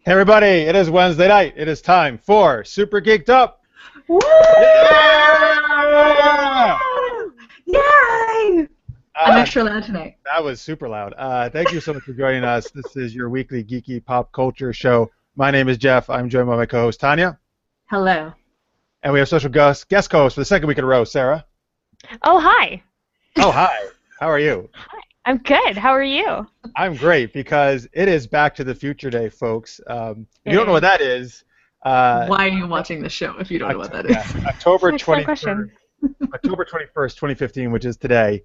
Hey everybody, it is Wednesday night. It is time for Super Geeked Up. Woo! Yeah! Yay! I'm extra loud tonight. That was super loud. Thank you so much for joining us. This is your weekly geeky pop culture show. My name is Jeff. I'm joined by my co-host Tanya. Hello. And we have special guest co-host for the second week in a row, Sarah. Oh, hi. Oh, hi. How are you? Hi. I'm good. How are you? I'm great because it is Back to the Future Day, folks. If you don't know what that is... why are you watching the show if you don't know what that is? Yeah, October 21st, 2015, which is today,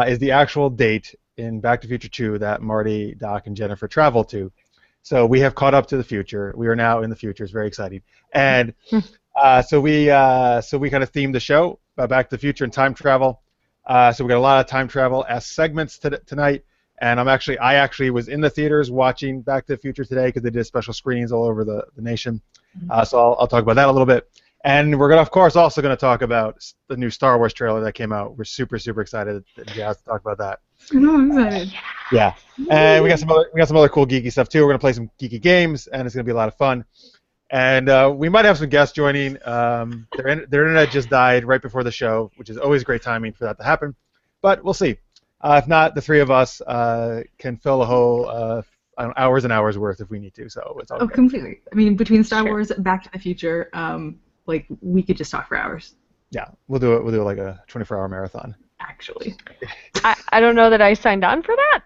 is the actual date in Back to the Future 2 that Marty, Doc, and Jennifer travel to. So we have caught up to the future. We are now in the future. It's very exciting. And so we kind of themed the show Back to the Future and time travel. So we got a lot of time travel as segments tonight. And I actually was in the theaters watching Back to the Future today because they did special screenings all over the nation. So I'll talk about that a little bit. And we're of course, also going to talk about the new Star Wars trailer that came out. We're super, super excited and jazzed to talk about that. I'm excited. Yeah. And we got some other cool geeky stuff too. We're going to play some geeky games, and it's going to be a lot of fun. And we might have some guests joining. Their internet just died right before the show, which is always great timing for that to happen. But we'll see. If not, the three of us can fill a whole hours and hours worth if we need to. So it's all good. Completely. I mean, between Star Wars and Back to the Future, we could just talk for hours. Yeah, we'll do it like a 24-hour marathon. Actually. I don't know that I signed on for that.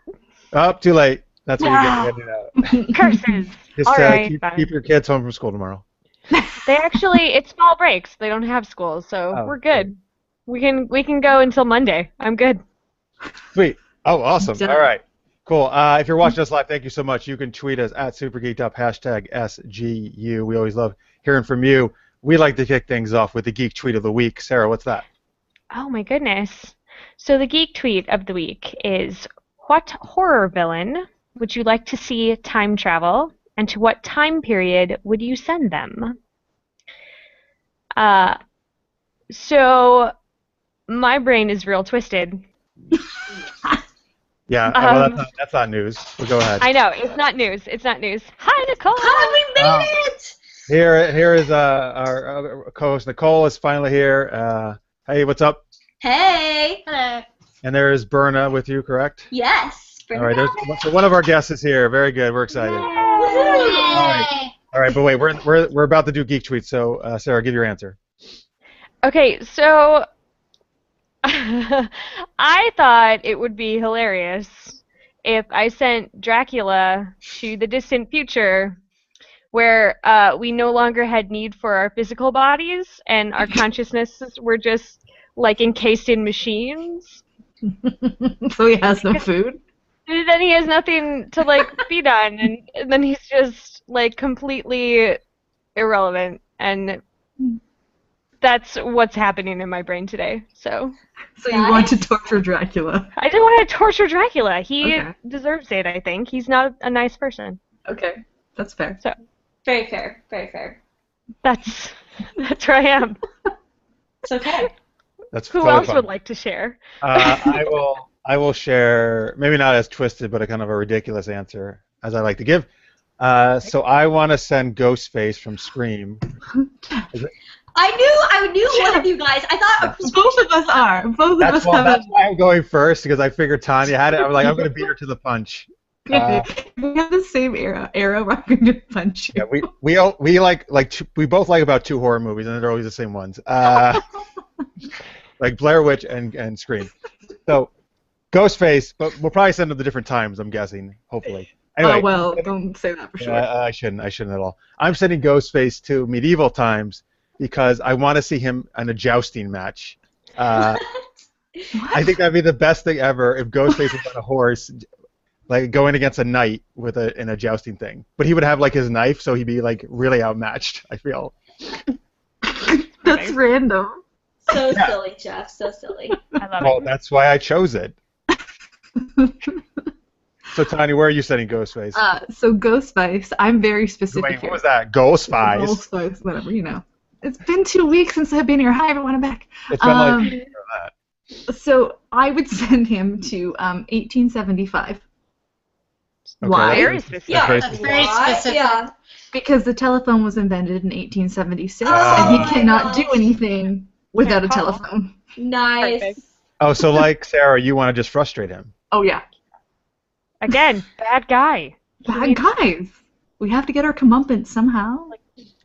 Oh, too late. That's what you get. Curses. Just all right, keep your kids home from school tomorrow. It's fall breaks. They don't have school, so we're good. We can go until Monday. I'm good. Sweet. Oh, awesome. All right. Cool. If you're watching us live, thank you so much. You can tweet us at SuperGeekedUp, #SGU. We always love hearing from you. We like to kick things off with the Geek Tweet of the Week. Sarah, what's that? Oh, my goodness. So the Geek Tweet of the Week is, what horror villain would you like to see time travel, and to what time period would you send them? So my brain is real twisted. Yeah, well, that's not news. But go ahead. I know, it's not news. It's not news. Hi, Nicole! We made it! Here is our co-host Nicole is finally here. Hey, what's up? Hey! Hello. And there is Berna with you, correct? Yes. All right, so one of our guests is here. Very good. We're excited. Yay! All right, but wait, we're about to do geek tweets. So Sarah, give your answer. Okay, so I thought it would be hilarious if I sent Dracula to the distant future, where we no longer had need for our physical bodies and our consciousnesses were just like encased in machines. So he has no food? And then he has nothing to like feed on, and then he's just like completely irrelevant, and that's what's happening in my brain today. So you want to torture Dracula? I don't want to torture Dracula. He deserves it, I think. He's not a nice person. Okay, that's fair. So Very fair. Very fair. that's where I am. It's okay. That's Who totally else fun. would like to share? I will share, maybe not as twisted, but a kind of a ridiculous answer, as I like to give. So I want to send Ghostface from Scream. I knew one of you guys. I thought both of us are. Both of us have. That's why I'm going first, because I figured Tanya had it. I was like, I'm going to beat her to the punch. We have the same era where I'm going to punch you. Yeah, we both like about 2 horror movies, and they're always the same ones. Like Blair Witch and Scream. So Ghostface, but we'll probably send them to different times, I'm guessing, hopefully. Anyway, well, don't say that for sure. I shouldn't at all. I'm sending Ghostface to medieval times because I want to see him in a jousting match. I think that'd be the best thing ever if Ghostface was on a horse, like going against a knight in a jousting thing. But he would have like his knife, so he'd be like really outmatched, I feel. That's random. so silly, Jeff. So silly. I love Well, it. that's why I chose it. So, Tiny, where are you sending Ghostface? So Ghostface, I'm very specific Wait, here. what was that? Ghostface? Ghostface, whatever, you know. It's been 2 weeks since I've been here. Hi, everyone, I'm back. It's been like a year of that. So I would send him to 1875. Why? Very specific. Yeah, very That's specific. very Why? specific. Yeah. Because the telephone was invented in 1876, Oh and my he cannot do gosh. anything without a Can't call. telephone. Nice. Perfect. Oh, so like Sarah, you want to just frustrate him? Oh yeah, Again, bad guy. bad guys. We have to get our comeuppance somehow.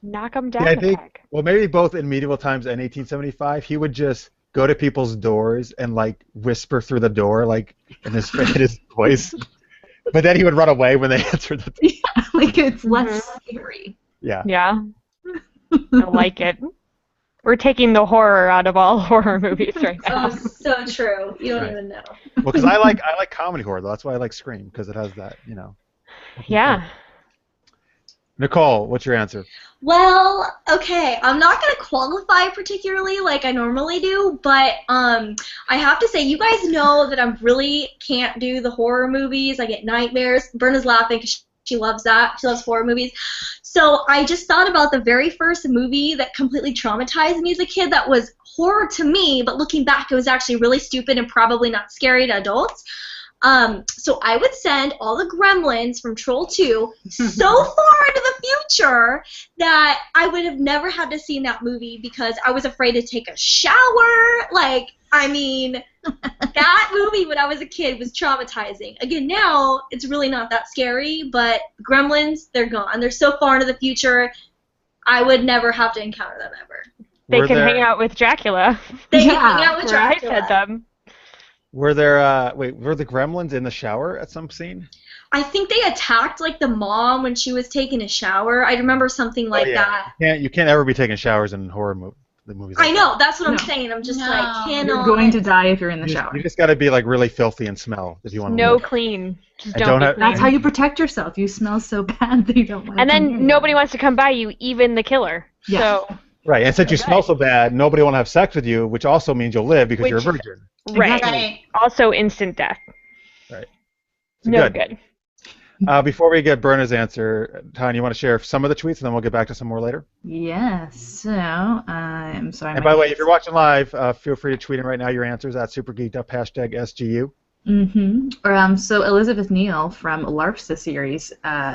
Knock him down Yeah, I a think. peg. Well, maybe both in medieval times and 1875, he would just go to people's doors and like whisper through the door, like in his voice. But then he would run away when they answered the door. Yeah, like it's less scary. Yeah. Yeah. I like it. We're taking the horror out of all horror movies right now. Oh, so true. You don't Right. even know. Well, because I like comedy horror though. That's why I like Scream, because it has that, you know. Yeah. Nicole, what's your answer? Well, okay, I'm not gonna qualify particularly like I normally do, but I have to say, you guys know that I really can't do the horror movies. I get nightmares. Berna's laughing because she loves that. She loves horror movies. So I just thought about the very first movie that completely traumatized me as a kid that was horror to me, but looking back, it was actually really stupid and probably not scary to adults. So I would send all the gremlins from Troll 2 so far into the future that I would have never had to see that movie because I was afraid to take a shower. Like, I mean, that movie when I was a kid was traumatizing. Again, now it's really not that scary, but gremlins, they're gone. They're so far into the future, I would never have to encounter them ever. They Were can there- hang out with Dracula. They can Yeah, hang out with Where I Dracula. said them. Were there were the gremlins in the shower at some scene? I think they attacked like the mom when she was taking a shower. I remember something like that. You can't ever be taking showers in the movies. I like know, that's what I'm No. saying. I'm just No. like, You're cannot. going to die if you're in the that. shower. You just got to be like really filthy and smell if you want to No live. clean. Just I don't don't be have- clean. That's how you protect yourself. You smell so bad that you don't want to And come near then you. nobody wants to come by you, even the killer. Yeah. So, Right, and since you Okay. smell so bad, nobody want to have sex with you, which also means you'll live because you're a Which- virgin. right. Exactly. Right. Also instant death. So No good. good. Before we get Berna's answer, Tanya, you want to share some of the tweets, and then we'll get back to some more later? Yes. So I'm sorry. And by the way, if you're watching live, feel free to tweet in right now your answers at #SuperGeekedUp, #SGU. So Elizabeth Neal from LARPsta series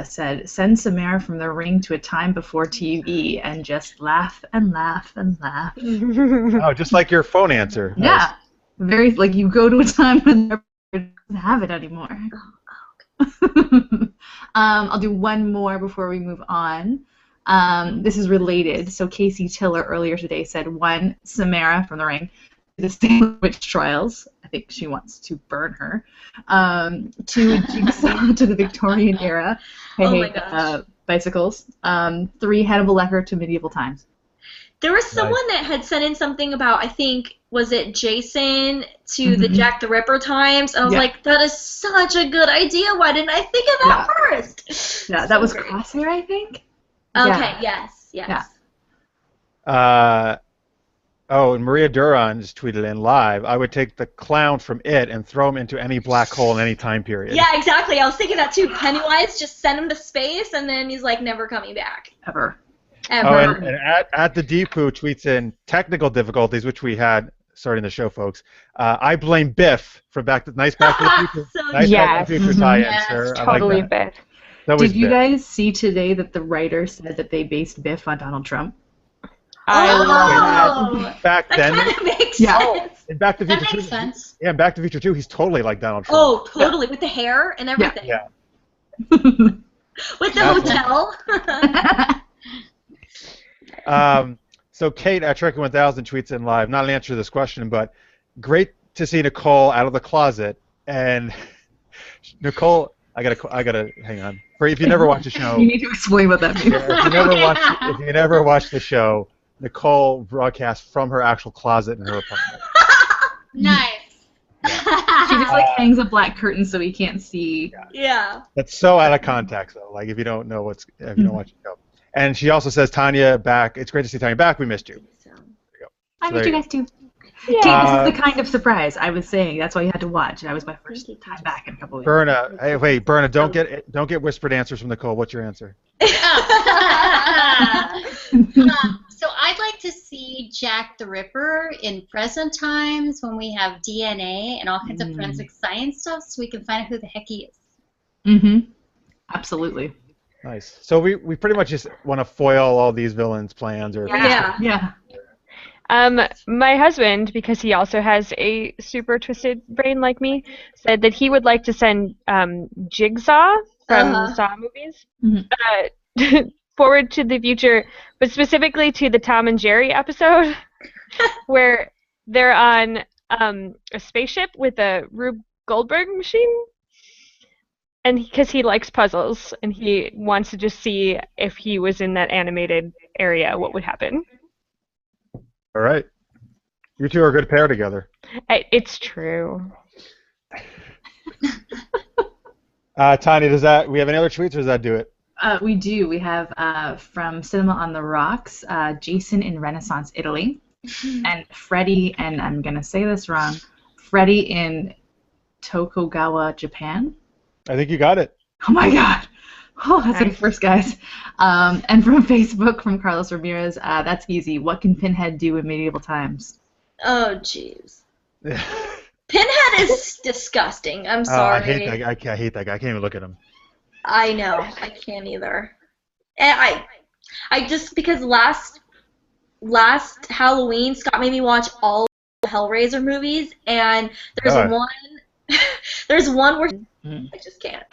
said, "Send Samara from the ring to a time before TV and just laugh and laugh and laugh." Oh, just like your phone answer. Nice. Yeah, very like you go to a time when they don't have it anymore. I'll do one more before we move on. This is related. So Casey Tiller earlier today said, 1, Samara from the ring, the Salem witch trials. I think she wants to burn her. 2, Jigsaw to the Victorian era. Oh my gosh. Bicycles. 3, Hannibal Lecter to medieval times. There was someone that had sent in something about, I think, was it Jason to the Jack the Ripper times? And I was like, that is such a good idea. Why didn't I think of that first? Yeah, So that was great. Crosshair, I think. Okay, yes. Yeah. Oh, and Maria Duran just tweeted in live, I would take the clown from It and throw him into any black hole in any time period. Yeah, exactly. I was thinking that too. Pennywise, just send him to space, and then he's like never coming back. Ever. Ever. Oh, and at the Deepu tweets in technical difficulties, which we had starting the show, folks. I blame Biff for Back to the Future. So Nice Back to the Future tie-in, Yes, sir. I Totally like that. bad. That was Did you Biff. guys see today that the writer said that they based Biff on Donald Trump? I love that. Back that then, kind of makes Yeah. sense. in Back to the That Future makes 2, sense. yeah, in Back to the Future 2, he's totally like Donald Trump. Oh, totally. With the hair and everything. Yeah. With the That's hotel. So Kate at Trek 1000 tweets in live, not an answer to this question, but great to see Nicole out of the closet. And Nicole, I gotta hang on. If you never watch the show, You need to explain what that means. if you never watch the show, Nicole broadcasts from her actual closet in her apartment. Nice. She just like hangs a black curtain so he can't see. Yeah. That's so out of context, though. Like if you don't watch the show. And she also says, Tanya back. It's great to see Tanya back. We missed you. I So missed there you you guys too. Yeah. Kate, this is the kind of surprise I was saying. That's why you had to watch. That was my first time back in a couple of weeks. Berna, hey, wait, Berna, don't get whispered answers from Nicole. What's your answer? So I'd like to see Jack the Ripper in present times when we have DNA and all kinds of forensic science stuff so we can find out who the heck he is. Mm-hmm. Absolutely. Nice. So we pretty much just want to foil all these villains' plans, or Yeah. My husband, because he also has a super twisted brain like me, said that he would like to send Jigsaw from Saw movies forward to the future, but specifically to the Tom and Jerry episode where they're on a spaceship with a Rube Goldberg machine. And because he likes puzzles, and he wants to just see if he was in that animated area, what would happen. All right. You two are a good pair together. It's true. Tanya, we have any other tweets, or does that do it? We do. We have from Cinema on the Rocks, Jason in Renaissance, Italy, and Freddie, and I'm going to say this wrong, Freddie in Tokugawa, Japan. I think you got it. Oh my god. Oh, that's nice. First, guys. And from Facebook, from Carlos Ramirez, that's easy. What can Pinhead do in medieval times? Oh, jeez. Pinhead is disgusting. I'm sorry. I hate that guy. I hate that guy. I can't even look at him. I know. I can't either. And I just, because last Halloween, Scott made me watch all the Hellraiser movies, and there's one where I just can't.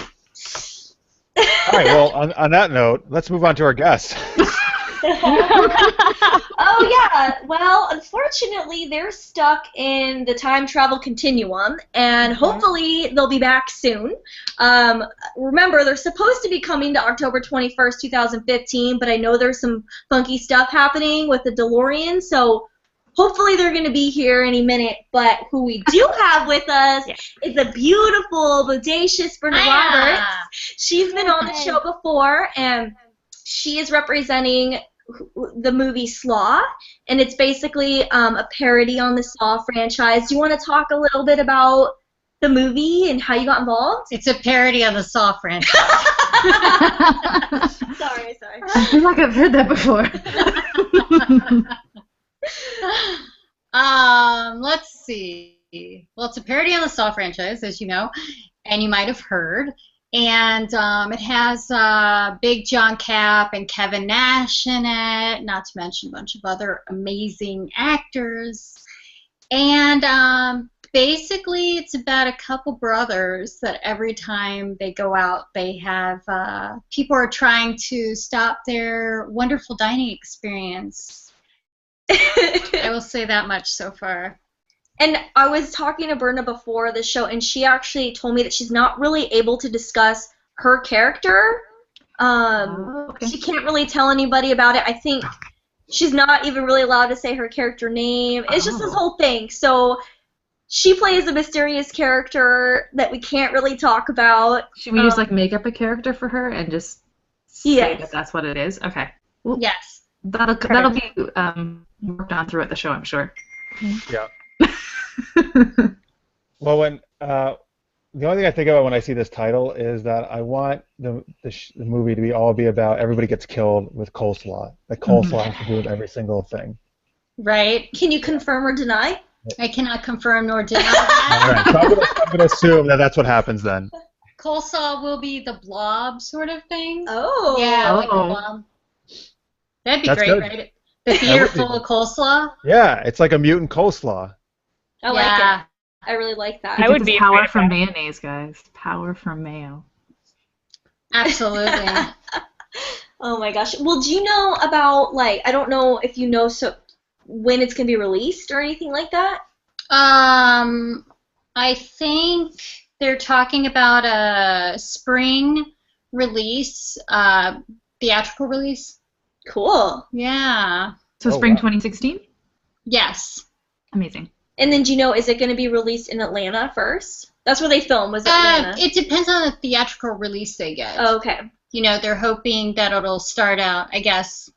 All right, well, on that note, let's move on to our guest. Oh, yeah. Well, unfortunately, they're stuck in the time travel continuum, and hopefully they'll be back soon. Remember, they're supposed to be coming to October 21st, 2015, but I know there's some funky stuff happening with the DeLorean, so hopefully they're going to be here any minute. But who we do have with us is a beautiful, bodacious Brenda Roberts. She's been on the show before, and she is representing the movie SLAW, and it's basically a parody on the SLAW franchise. Do you want to talk a little bit about the movie and how you got involved? It's a parody on the SAW franchise. Sorry. I feel like I've heard that before. Let's see. Well, it's a parody on the SAW franchise, as you know, and you might have heard. And it has Big John Capp and Kevin Nash in it, not to mention a bunch of other amazing actors. And basically, it's about a couple brothers that every time they go out, they have people are trying to stop their wonderful dining experience. I will say that much so far. And I was talking to Berna before the show, and she actually told me that she's not really able to discuss her character. She can't really tell anybody about it. I think she's not even really allowed to say her character name. It's just this whole thing. So she plays a mysterious character that we can't really talk about. Should we just make up a character for her and just say that that's what it is? Okay. Well, yes. That'll be worked on throughout the show, I'm sure. Yeah. Well, when the only thing I think about when I see this title is that I want the movie to be about everybody gets killed with coleslaw. Like coleslaw has to do with every single thing. Right. Can you confirm or deny? I cannot confirm nor deny that. All right. So I'm going to assume that that's what happens then. Coleslaw will be the blob sort of thing. Oh. Yeah, like a blob. That'd be great, good. right? The theater full of coleslaw. Yeah, it's like a mutant coleslaw. I like it. I really like that. I would be power from mayonnaise, guys. Power from mayo. Absolutely. Oh my gosh. Well, do you know about I don't know if you know when it's gonna be released or anything like that? I think they're talking about a spring release, theatrical release. Cool. Yeah. So spring 2016? Yes. Amazing. And then do you know, is it going to be released in Atlanta first? That's where they film, was Atlanta? It depends on the theatrical release they get. Oh, okay. You know, they're hoping that it'll start out, I guess,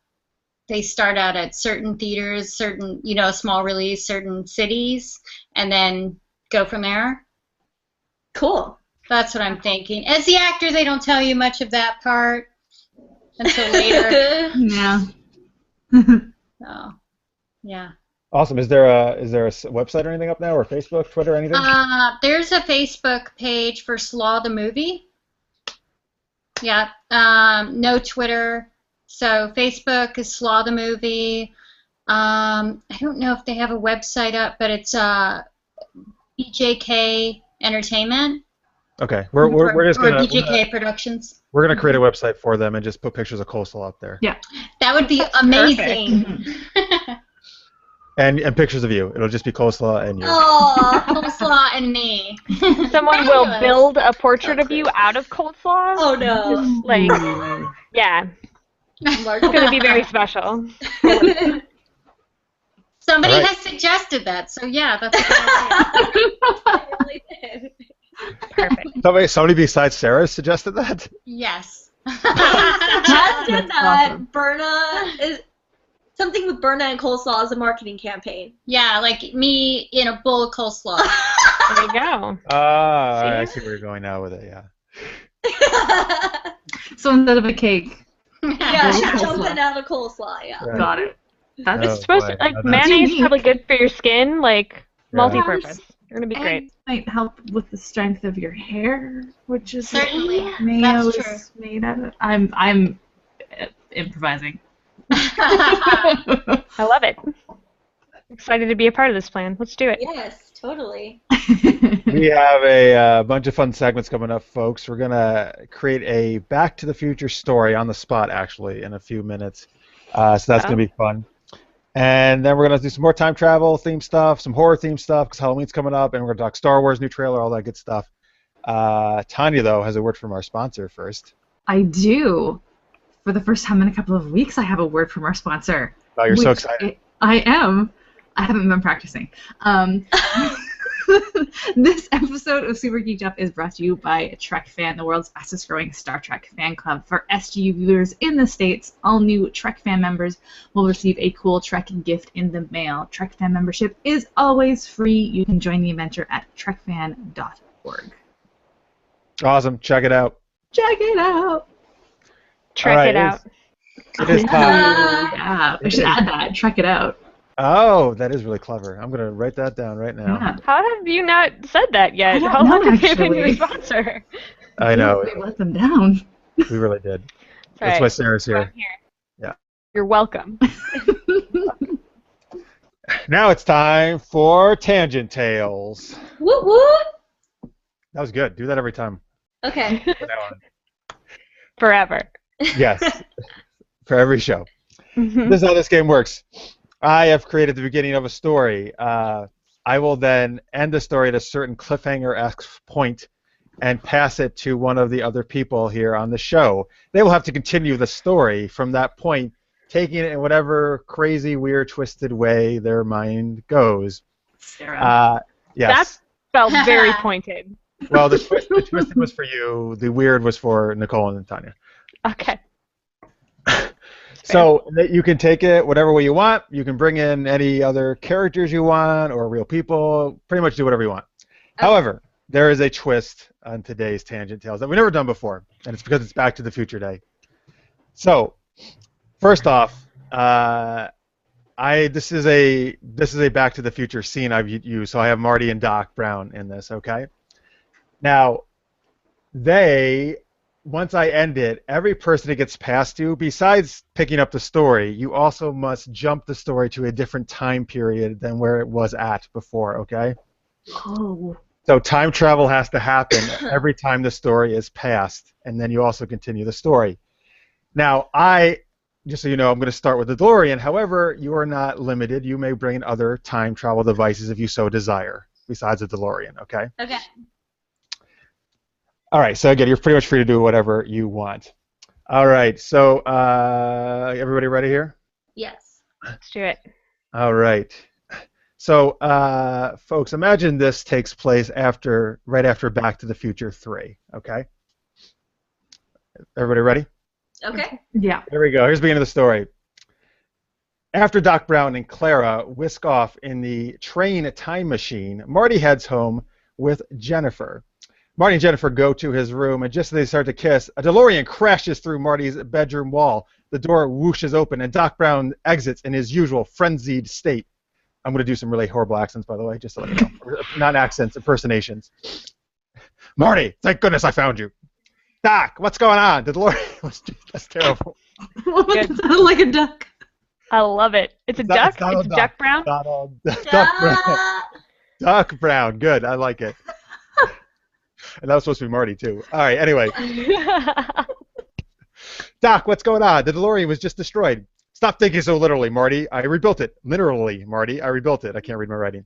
they start out at certain theaters, certain, small release, certain cities, and then go from there. Cool. That's what I'm thinking. As the actor, they don't tell you much of that part until later. Yeah. So, yeah. Awesome. Is there a website or anything up now, or Facebook, Twitter, anything? There's a Facebook page for SLAW the movie. Yeah. No Twitter. So Facebook is SLAW the movie. I don't know if they have a website up, but it's BJK Entertainment. Okay, we're just gonna BJK Productions. We're gonna create a website for them and just put pictures of coastal up there. Yeah. That would be amazing. And pictures of you. It'll just be coastal and you. Aw. Coleslaw and me. Someone will Fabulous. build a portrait of you out of coleslaw. Oh no. Just like, yeah, it's gonna be very special. Somebody All right. has suggested that, so yeah, that's a good idea. I really did. Perfect. Somebody besides Sarah suggested that. Yes. Just That's did that. awesome. Berna is something with Berna and coleslaw is a marketing campaign. Yeah, like me in a bowl of coleslaw. There you go. I see where you're going now with it. Yeah. So instead of a cake, Yeah, Coleslaw. something out of coleslaw, yeah. Right. got it. That's Oh, It's supposed boy. to, like, That's mayonnaise is unique. probably good for your skin, like, Yeah. multi-purpose. You're gonna be and great. might help with the strength of your hair, which is what Certainly. mayo That's true. is made out of. I'm improvising. I love it. Excited to be a part of this plan. Let's do it. Yes, totally. We have a bunch of fun segments coming up, folks. We're gonna create a Back to the Future story on the spot, actually, in a few minutes. So that's gonna be fun. And then we're gonna do some more time travel themed stuff, some horror themed stuff, because Halloween's coming up, and we're gonna talk Star Wars new trailer, all that good stuff. Tanya, though, has a word from our sponsor first. I do. For the first time in a couple of weeks, I have a word from our sponsor. Oh, you're so which excited. I am. I haven't been practicing. This episode of Super Geeked Up is brought to you by Trek Fan, the world's fastest growing Star Trek fan club. For SGU viewers in the States, all new Trek Fan members will receive a cool Trek gift in the mail. Trek Fan membership is always free. You can join the adventure at trekfan.org. Awesome. Check it out. Check it out. Check right, it out. It is time. Yeah, we should add that. Check it out. Oh, that is really clever. I'm gonna write that down right now. Yeah. How have you not said that yet? I don't How know, long have they been your actually. sponsor? I know. We let them down. We really did. That's That's right. why Sarah's I'm here. here. Yeah. You're welcome. Now it's time for Tangent Tales. Woot woot. That was good. Do that every time. Okay. From now on. Forever. Yes. For every show. This is how this game works. I have created the beginning of a story. I will then end the story at a certain cliffhanger-esque point and pass it to one of the other people here on the show. They will have to continue the story from that point, taking it in whatever crazy, weird, twisted way their mind goes. Sarah. Yes. That felt very pointed. Well, the twisted was for you. The weird was for Nicole and Tanya. Okay. So that you can take it whatever way you want. You can bring in any other characters you want or real people. Pretty much do whatever you want. However, there is a twist on today's Tangent Tales that we've never done before, and it's because it's Back to the Future Day. So, first off, this is a Back to the Future scene I've used. So I have Marty and Doc Brown in this. Okay. Now, once I end it, every person it gets passed to, besides picking up the story, you also must jump the story to a different time period than where it was at before, okay? Oh. So time travel has to happen every time the story is passed, and then you also continue the story. Now, just so you know, I'm going to start with the DeLorean. However, you are not limited. You may bring in other time travel devices if you so desire, besides the DeLorean, okay? Okay. All right, so again, you're pretty much free to do whatever you want. All right, so everybody ready here? Yes. Let's do it. All right. So, folks, imagine this takes place right after Back to the Future 3, okay? Everybody ready? Okay. Yeah. Here we go. Here's the beginning of the story. After Doc Brown and Clara whisk off in the train time machine, Marty heads home with Jennifer. Marty and Jennifer go to his room, and just as they start to kiss, a DeLorean crashes through Marty's bedroom wall. The door whooshes open, and Doc Brown exits in his usual frenzied state. I'm going to do some really horrible accents, by the way, just to let you know. Not accents, impersonations. Marty, thank goodness I found you. Doc, what's going on? The DeLorean. That's terrible. It sounded like a duck. I love it. It's a duck? It's a Duck Brown? Donald. Duck Brown. Duck Brown. Good. I like it. And that was supposed to be Marty, too. All right, anyway. Doc, what's going on? The DeLorean was just destroyed. Stop thinking so literally, Marty. I rebuilt it. Literally, Marty. I rebuilt it. I can't read my writing.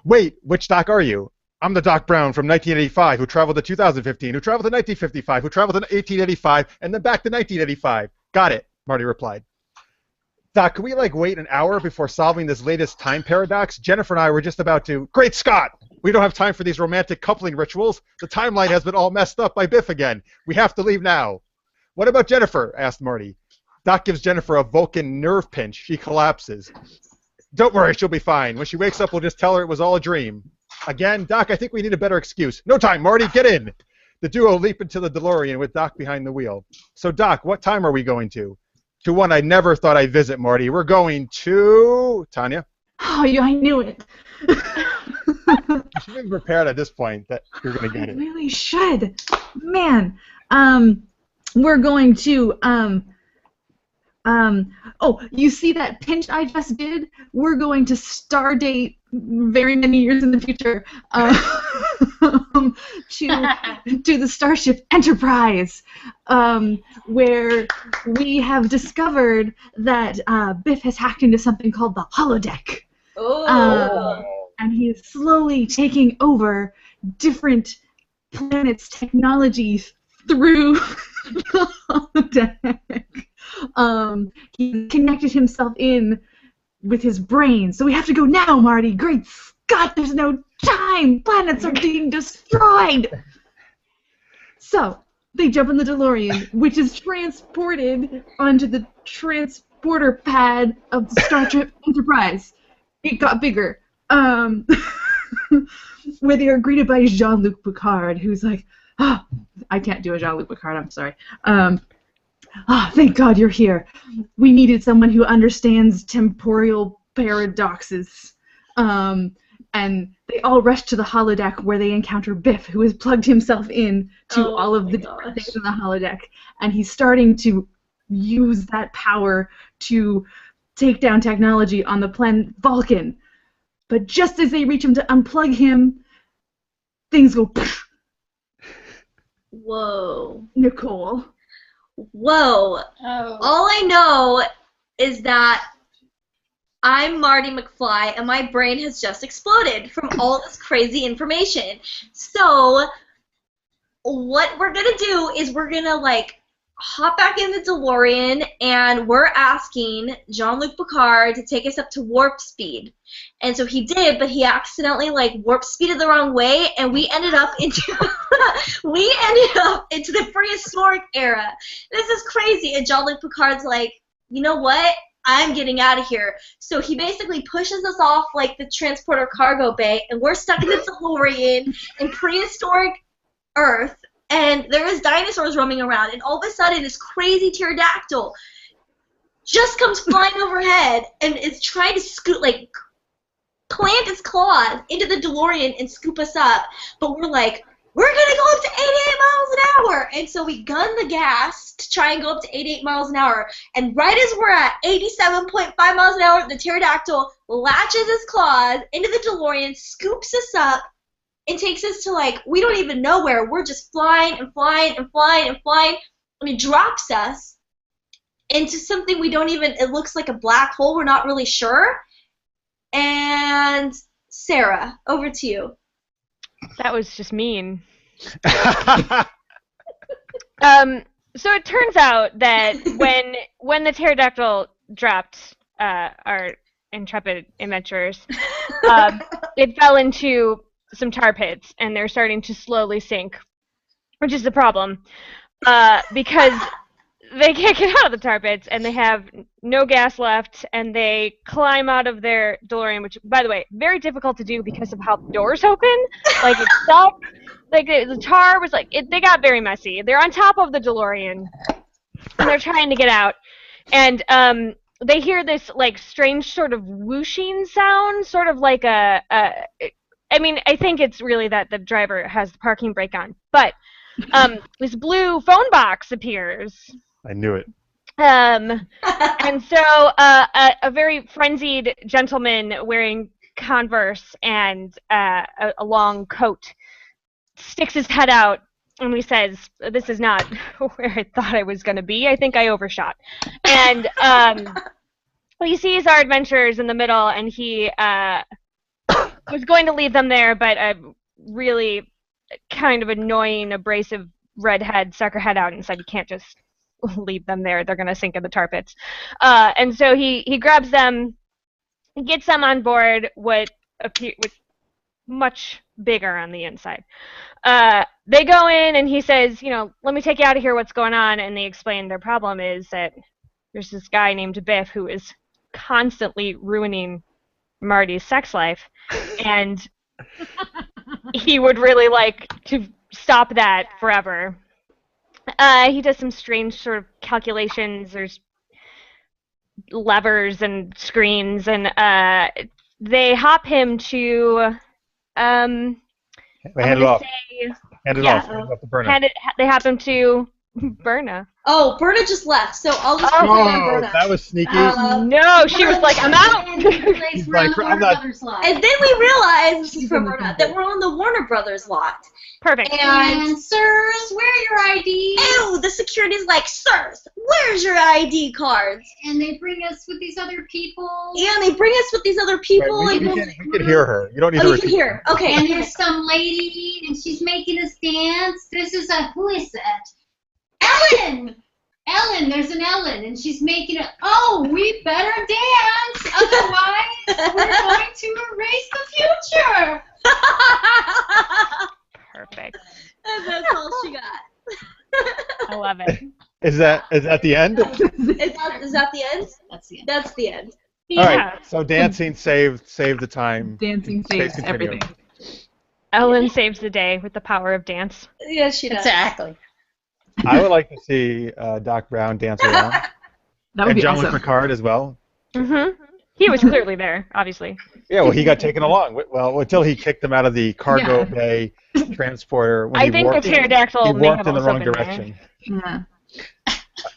Wait, which Doc are you? I'm the Doc Brown from 1985 who traveled to 2015, who traveled to 1955, who traveled to 1885, and then back to 1985. Got it, Marty replied. Doc, can we, wait an hour before solving this latest time paradox? Jennifer and I were just about to... Great Scott! We don't have time for these romantic coupling rituals. The timeline has been all messed up by Biff again. We have to leave now. What about Jennifer? Asked Marty. Doc gives Jennifer a Vulcan nerve pinch. She collapses. Don't worry, she'll be fine. When she wakes up, we'll just tell her it was all a dream. Again, Doc, I think we need a better excuse. No time, Marty, get in! The duo leap into the DeLorean with Doc behind the wheel. So, Doc, what time are we going to? To one I never thought I'd visit, Marty. We're going to... Tanya? Oh, yeah, I knew it. You should be prepared at this point that you're going to get it. I really should. Man, we're going to... oh, you see that pinch I just did? We're going to Stardate very many years in the future to the Starship Enterprise, where we have discovered that Biff has hacked into something called the holodeck. Oh. And he is slowly taking over different planets' technologies through the holodeck. He connected himself in with his brain. So we have to go now, Marty. Great Scott, there's no time. Planets are being destroyed. So they jump in the DeLorean, which is transported onto the transporter pad of the Starship Enterprise. It got bigger. Where they are greeted by Jean-Luc Picard, who's like, oh, I can't do a Jean-Luc Picard, I'm sorry. Thank God you're here. We needed someone who understands temporal paradoxes. And they all rush to the holodeck where they encounter Biff, who has plugged himself in to all of the different things in the holodeck. And he's starting to use that power to take down technology on the planet Vulcan. But just as they reach him to unplug him, things go poof. Whoa. Nicole. Whoa. Oh. All I know is that I'm Marty McFly and my brain has just exploded from all this crazy information. So what we're going to do is we're going to hop back in the DeLorean and we're asking Jean-Luc Picard to take us up to warp speed. And so he did, but he accidentally warp speeded the wrong way and we ended up into the prehistoric era. This is crazy. And Jean-Luc Picard's like, you know what? I'm getting out of here. So he basically pushes us off the transporter cargo bay and we're stuck in the DeLorean in prehistoric Earth. And there is dinosaurs roaming around, and all of a sudden this crazy pterodactyl just comes flying overhead and is trying to plant its claws into the DeLorean and scoop us up. But we're like, we're gonna go up to 88 miles an hour, and so we gun the gas to try and go up to 88 miles an hour. And right as we're at 87.5 miles an hour, the pterodactyl latches its claws into the DeLorean, scoops us up, and takes us to we don't even know where. We're just flying and flying and flying and flying, and it drops us into something we don't even, it looks like a black hole, we're not really sure. And Sarah, over to you. That was just mean. So it turns out that when the pterodactyl dropped our intrepid adventurers, it fell into some tar pits, and they're starting to slowly sink, which is the problem, because they can't get out of the tar pits, and they have no gas left, and they climb out of their DeLorean, which, by the way, very difficult to do because of how the doors open. It's stuck. The tar was they got very messy. They're on top of the DeLorean, and they're trying to get out, and they hear this strange sort of whooshing sound, sort of like I think it's really that the driver has the parking brake on. But this blue phone box appears. I knew it. And so a very frenzied gentleman wearing Converse and a long coat sticks his head out and he says, "This is not where I thought I was going to be. I think I overshot." And he sees our adventures in the middle, and he was going to leave them there, but a really kind of annoying, abrasive redhead stuck her head out and said, "You can't just leave them there. They're going to sink in the tar pits." And so he grabs them, gets them on board with much bigger on the inside. They go in, and he says, "Let me take you out of here. What's going on?" And they explain their problem is that there's this guy named Biff who is constantly ruining Marty's sex life, and he would really like to stop that forever. He does some strange sort of calculations. There's levers and screens, and they hop him to Hand it off. Hand it off. Hand it off to Berna. They hop him to Berna. Oh, Berna just left, so I'll just Oh, put it on Berna. That was sneaky. No, she was like, "I'm out." He's like, I'm not- And then we realized, this is from Berna, that we're on the Warner Brothers lot. Perfect. And sirs, where are your IDs? ew, the security's like, "Sirs, where's your ID cards?" And they bring us with these other people. Yeah, and they bring us with these other people. Wait, and we can hear her. You don't need to you can repeat. hear. Okay. And there's some lady, and she's making us dance. Who is that? Ellen! Ellen, there's an Ellen, and she's making it. Oh, we better dance, otherwise we're going to erase the future. Perfect. And that's all she got. I love it. Is that the end? Is that the end? That's the end. That's the end. All right. So dancing saved the time. Dancing saves Space continuum. everything. Ellen saves the day with the power of dance. Yeah, she does. Exactly. I would like to see Doc Brown dance around. That would And be John awesome. Luke Picard as well. Mm-hmm. He was clearly there, obviously. Yeah, well, he got taken along. Well, until he kicked them out of the cargo Yeah. bay transporter. When I he think the warped, pterodactyl he may warped have in the also wrong been direction. Yeah.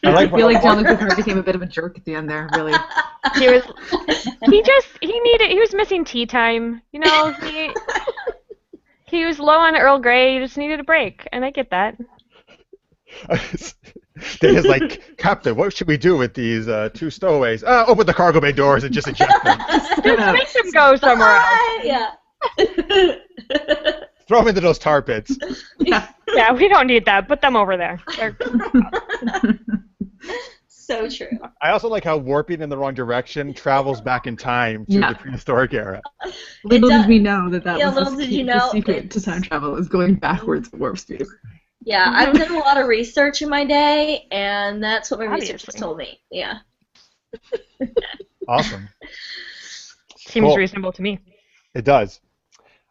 I I feel like John Luke Picard became a bit of a jerk at the end there, really. there. He was missing tea time. He was low on Earl Grey. He just needed a break, and I get that. Data's like, "Captain, what should we do with these two stowaways? Open the cargo bay doors and just eject them. Just make them go somewhere else. Yeah. Throw them into those tar pits." Yeah. Yeah, we don't need that. Put them over there. So true. I also like how warping in the wrong direction travels back in time to Yeah. the prehistoric era. Little does- did we know that yeah, was little did you know, the secret to time travel is going backwards at warp speed. Yeah, I've done a lot of research in my day, and that's what my research has Obviously. told me. Yeah. Awesome. Seems Cool. reasonable to me. It does.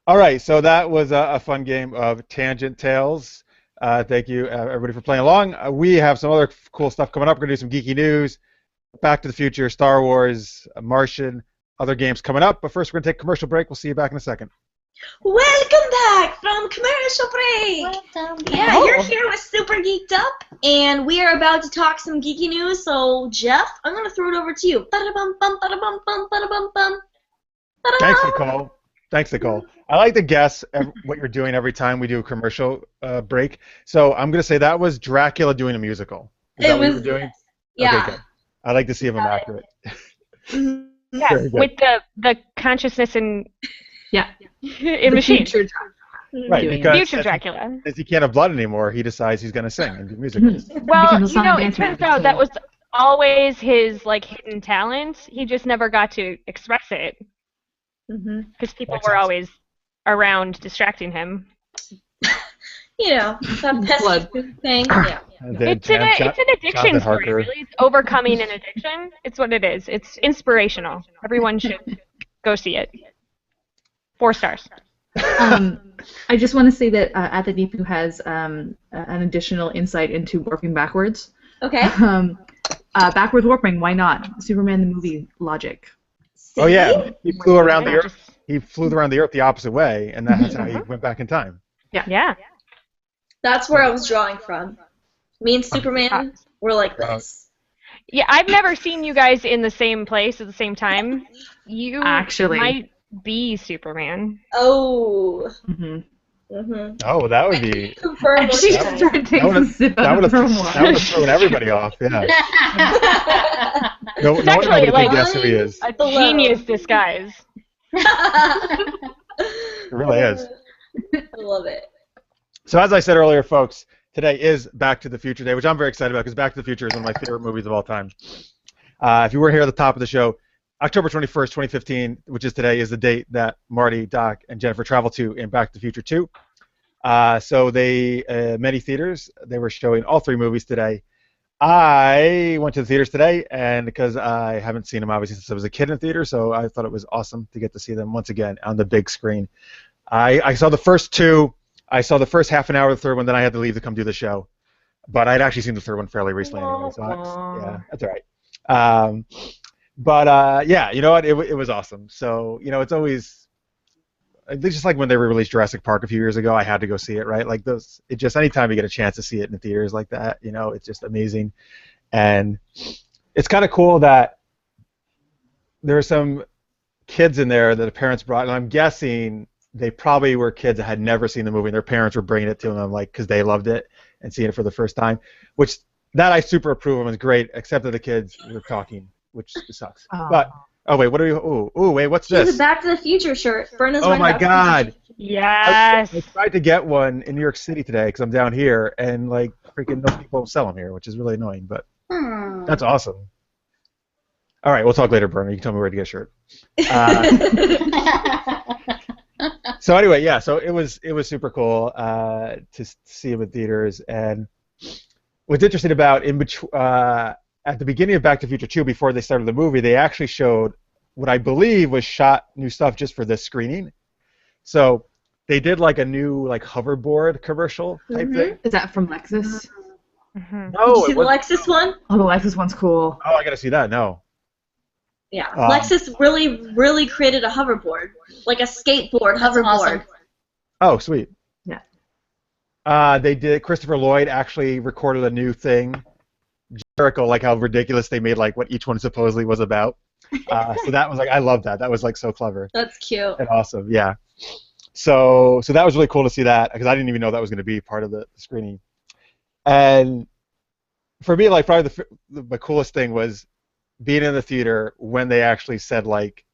All right, so that was a fun game of Tangent Tales. Thank you, everybody, for playing along. We have some other cool stuff coming up. We're going to do some geeky news, Back to the Future, Star Wars, Martian, other games coming up. But first, we're going to take a commercial break. We'll see you back in a second. Welcome back from commercial break. Yeah, you're here with Super Geeked Up, and we are about to talk some geeky news. So, Jeff, I'm going to throw it over to you. Ba-da-bum, bum, ba-da-bum, bum, ba-da-bum, bum. Thanks, Nicole. Thanks, Nicole. I like to guess what you're doing every time we do a commercial break. So I'm going to say that was Dracula doing a musical. Is that what you were doing? Yeah. Okay, good. I like to see if I'm accurate. Yeah, Very good. with the consciousness in Yeah. in machine. Future Right, doing it. because Future Dracula. as he can't have blood anymore, he decides he's going to sing and do music. Well, Becomes a song it dancer turns at out the that tail. was always his hidden talent. He just never got to express it because people Makes were sense. always around distracting him. That's Blood. the thing. Yeah. It's an addiction Jonathan story, Harker. really. It's overcoming an addiction. It's what it is. It's inspirational. Everyone should go see it. 4 stars. I just want to say that At the Deep Blue has an additional insight into warping backwards. Okay. Backwards warping, why not? Superman the movie logic. Oh yeah, he flew around the Yeah, Earth. He flew around the Earth the opposite way, and that's how he went back in time. Yeah. That's where I was drawing from. Me and Superman were like this. Yeah, I've never seen you guys in the same place at the same time. You Actually might be Superman. Oh. Oh, that would be. Confirmed. She's just trying to take some sip out of her that would have thrown everybody off. Yeah. No one actually, would guess who he is. A genius disguise. It really is. I love it. So as I said earlier, folks, today is Back to the Future Day, which I'm very excited about because Back to the Future is one of my favorite movies of all time. If you were here at the top of the show, October 21st, 2015, which is today, is the date that Marty, Doc, and Jennifer travel to in Back to the Future 2. So many theaters, they were showing all 3 movies today. I went to the theaters today, and because I haven't seen them, obviously, since I was a kid in the theater, so I thought it was awesome to get to see them once again on the big screen. I saw the first 2. I saw the first half an hour of the third one, then I had to leave to come do the show. But I'd actually seen the third one fairly recently anyway, so yeah, that's all right. Yeah, you know what? It was awesome. So, you know, it's always, it's just like when they released Jurassic Park a few years ago, I had to go see it, right? Like anytime you get a chance to see it in the theaters like that, you know, it's just amazing. And it's kind of cool that there are some kids in there that the parents brought, and I'm guessing they probably were kids that had never seen the movie, and their parents were bringing it to them, like, because they loved it and seeing it for the first time, which that I super approve of is great, except that the kids were talking, which sucks. Oh. But wait, what are you? Wait, what's It's this? a Back to the Future shirt. Brenna's Oh wearing my Back to the God! Future. Yes. I tried to get one in New York City today because I'm down here, and like freaking no people sell them here, which is really annoying. But that's awesome. All right, we'll talk later, Bernie. You can tell me where to get a shirt. So anyway, yeah. So it was super cool to see them in theaters, and what's interesting about at the beginning of Back to the Future 2, before they started the movie, they actually showed what I believe was shot new stuff just for this screening. So they did like a new like hoverboard commercial type thing. Is that from Lexus? Mm-hmm. No, Did you see the Lexus one? Oh, the Lexus one's cool. Oh, I gotta see that. No. Yeah. Lexus really created a hoverboard. Like a skateboard hoverboard. Awesome. Oh, sweet. Yeah. They did. Christopher Lloyd actually recorded a new thing. Jericho, like how ridiculous they made like what each one supposedly was about. So that was like, I love that. That was like so clever That's cute. and awesome. Yeah. So that was really cool to see that because I didn't even know that was going to be part of the screening. And for me, like probably the coolest thing was being in the theater when they actually said like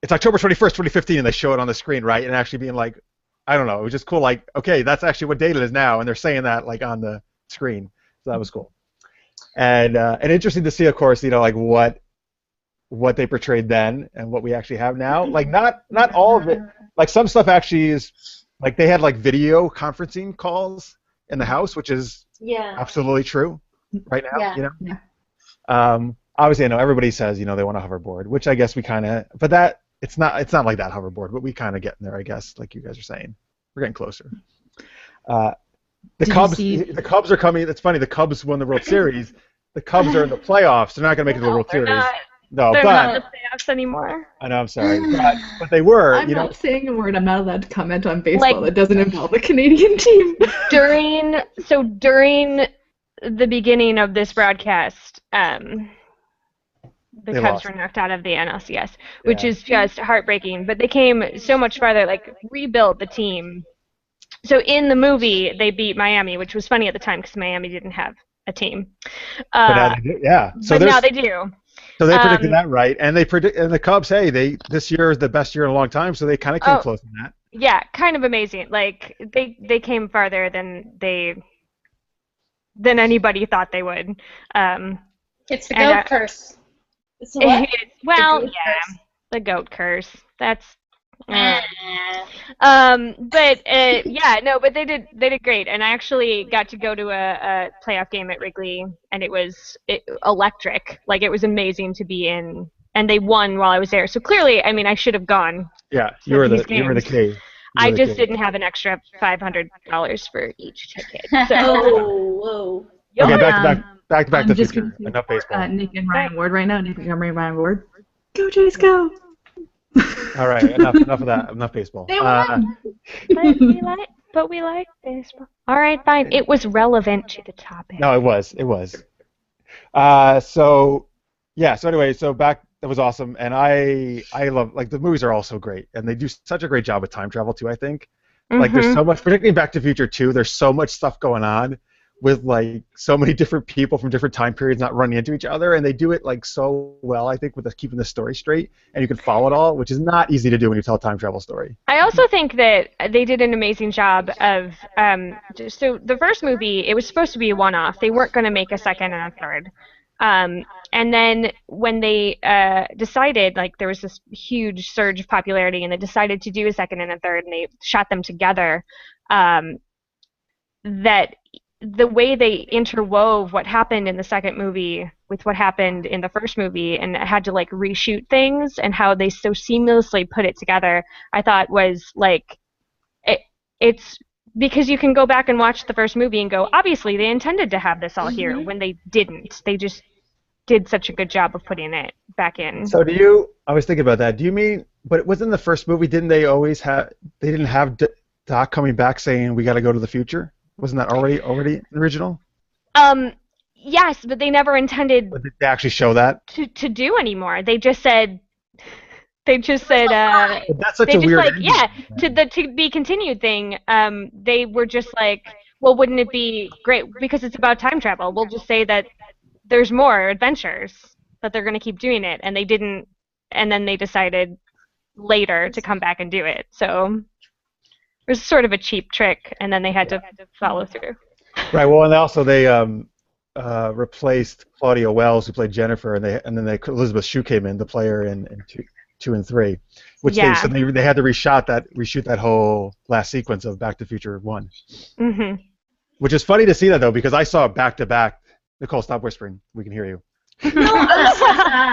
it's October 21st, 2015, and they show it on the screen, right? And actually being like, I don't know, it was just cool. Like, okay, that's actually what date it is now, and they're saying that like on the screen. So that was cool. And interesting to see, of course, you know, like what they portrayed then and what we actually have now. Like not all of it. Like some stuff actually is like they had like video conferencing calls in the house, which is absolutely true right now. Yeah. You know. Yeah. Obviously, I know everybody says you know they want a hoverboard, which I guess we kind of. But that it's not like that hoverboard, but we kind of get in there, I guess. Like you guys are saying, we're getting closer. The Cubs are coming. It's funny. The Cubs won the World Series. The Cubs are in the playoffs. They're not going to make it to the World Series. No, They're but not in the playoffs ananymore. I know. I'm sorry, but they were. I'm you know, not saying a word. I'm not allowed to comment on baseball Like- that doesn't involve a Canadian team. During the beginning of this broadcast, the They Cubs lost. were knocked out of the NLCS, which is just heartbreaking. But they came so much farther, like rebuilt the team. So in the movie, they beat Miami, which was funny at the time because Miami didn't have a team. but now they do, yeah. So but there's- now they do. So they predicted that right, and and the Cubs. Hey, this year is the best year in a long time, so they kind of came close on that. Yeah, kind of amazing. Like they came farther than anybody thought they would. It's the And, goat curse. It's a what? Well, The goat yeah, curse. the goat curse. That's. Ah. But but they did great, and I actually got to go to a playoff game at Wrigley, and it was electric. Like it was amazing to be in, and they won while I was there. So clearly, I mean, I should have gone. Yeah, you were the games. key. I just didn't have an extra $500 for each ticket. So Whoa. Okay, Um, back to I'm the just future. confused Enough for, baseball. Nick and Ryan Ward right now. Nick and Ryan Ward. Go Jays, go! All right, enough of that. Enough baseball. They won. but we but we like baseball. All right, fine. It was relevant to the topic. No, it was. It was. So anyway, that was awesome, and I love, like, the movies are all so great, and they do such a great job with time travel too, I think. Like, there's so much, particularly in Back to the Future 2, there's so much stuff going on with, like, so many different people from different time periods not running into each other, and they do it, like, so well, I think, with keeping the story straight, and you can follow it all, which is not easy to do when you tell a time travel story. I also think that they did an amazing job of, so the first movie, it was supposed to be a one-off. They weren't going to make a second and a third. And then when they decided, like, there was this huge surge of popularity, and they decided to do a second and a third, and they shot them together, that the way they interwove what happened in the second movie with what happened in the first movie, and had to, like, reshoot things, and how they so seamlessly put it together, I thought was, like, it's because you can go back and watch the first movie and go, obviously they intended to have this all here, when they didn't. They just did such a good job of putting it back in. So I was thinking about that. Do you mean, but it wasn't the first movie, didn't they didn't have Doc coming back saying, we got to go to the future? Wasn't that already the original? Yes, but they never intended But did they actually show that? to do anymore. They just said But that's such they a just, weird like, ending. yeah, to the to be continued thing, they were just like, well, wouldn't it be great because it's about time travel? We'll just say that there's more adventures, that they're going to keep doing it, and they didn't, and then they decided later to come back and do it. So it was sort of a cheap trick, and then they had to follow through. Right. Well, and also they replaced Claudia Wells, who played Jennifer, and then Elizabeth Shue came in to play her in 2 and 3, which they had to reshoot that whole last sequence of Back to the Future 1. Mm-hmm. Which is funny to see that, though, because I saw it back to back. Nicole, stop whispering. We can hear you. No,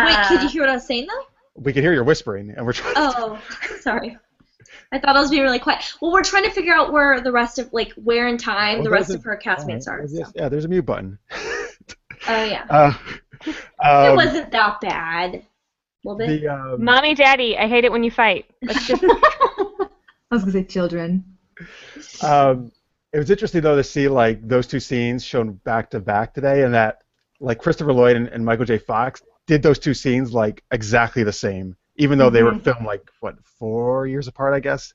wait, could you hear what I was saying though? We can hear your whispering, and we're trying. Oh, sorry. I thought I was being really quiet. Well, we're trying to figure out where the rest of, like, where in time the rest of her castmates are. So. Yeah, there's a mute button. Oh yeah. It wasn't that bad. A little bit. Mommy, Daddy, I hate it when you fight. Let's just. I was gonna say children. It was interesting, though, to see, like, those two scenes shown back to back today, and that, like, Christopher Lloyd and Michael J. Fox did those two scenes, like, exactly the same, even though they were filmed, like, 4 years apart, I guess.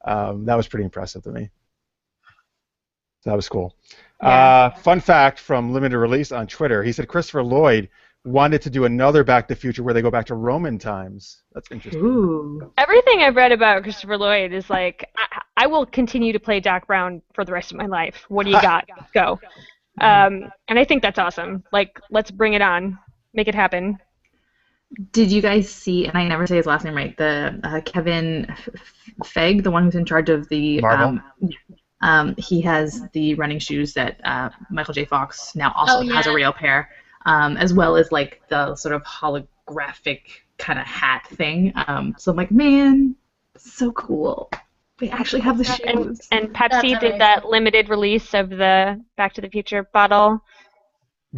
That was pretty impressive to me. So that was cool. Yeah. Fun fact from Limited Release on Twitter, he said Christopher Lloyd wanted to do another Back to the Future where they go back to Roman times. That's interesting. Ooh. Everything I've read about Christopher Lloyd is like, I will continue to play Doc Brown for the rest of my life. What do you got? Go. And I think that's awesome. Like, let's bring it on. Make it happen. Did you guys see, and I never say his last name right, the Kevin Feige, the one who's in charge of the Marvel? He has the running shoes that Michael J. Fox now also has a real pair, as well as, like, the sort of holographic kind of hat thing. So I'm like, man, so cool. They actually have the shoes. And Pepsi did that limited release of the Back to the Future bottle.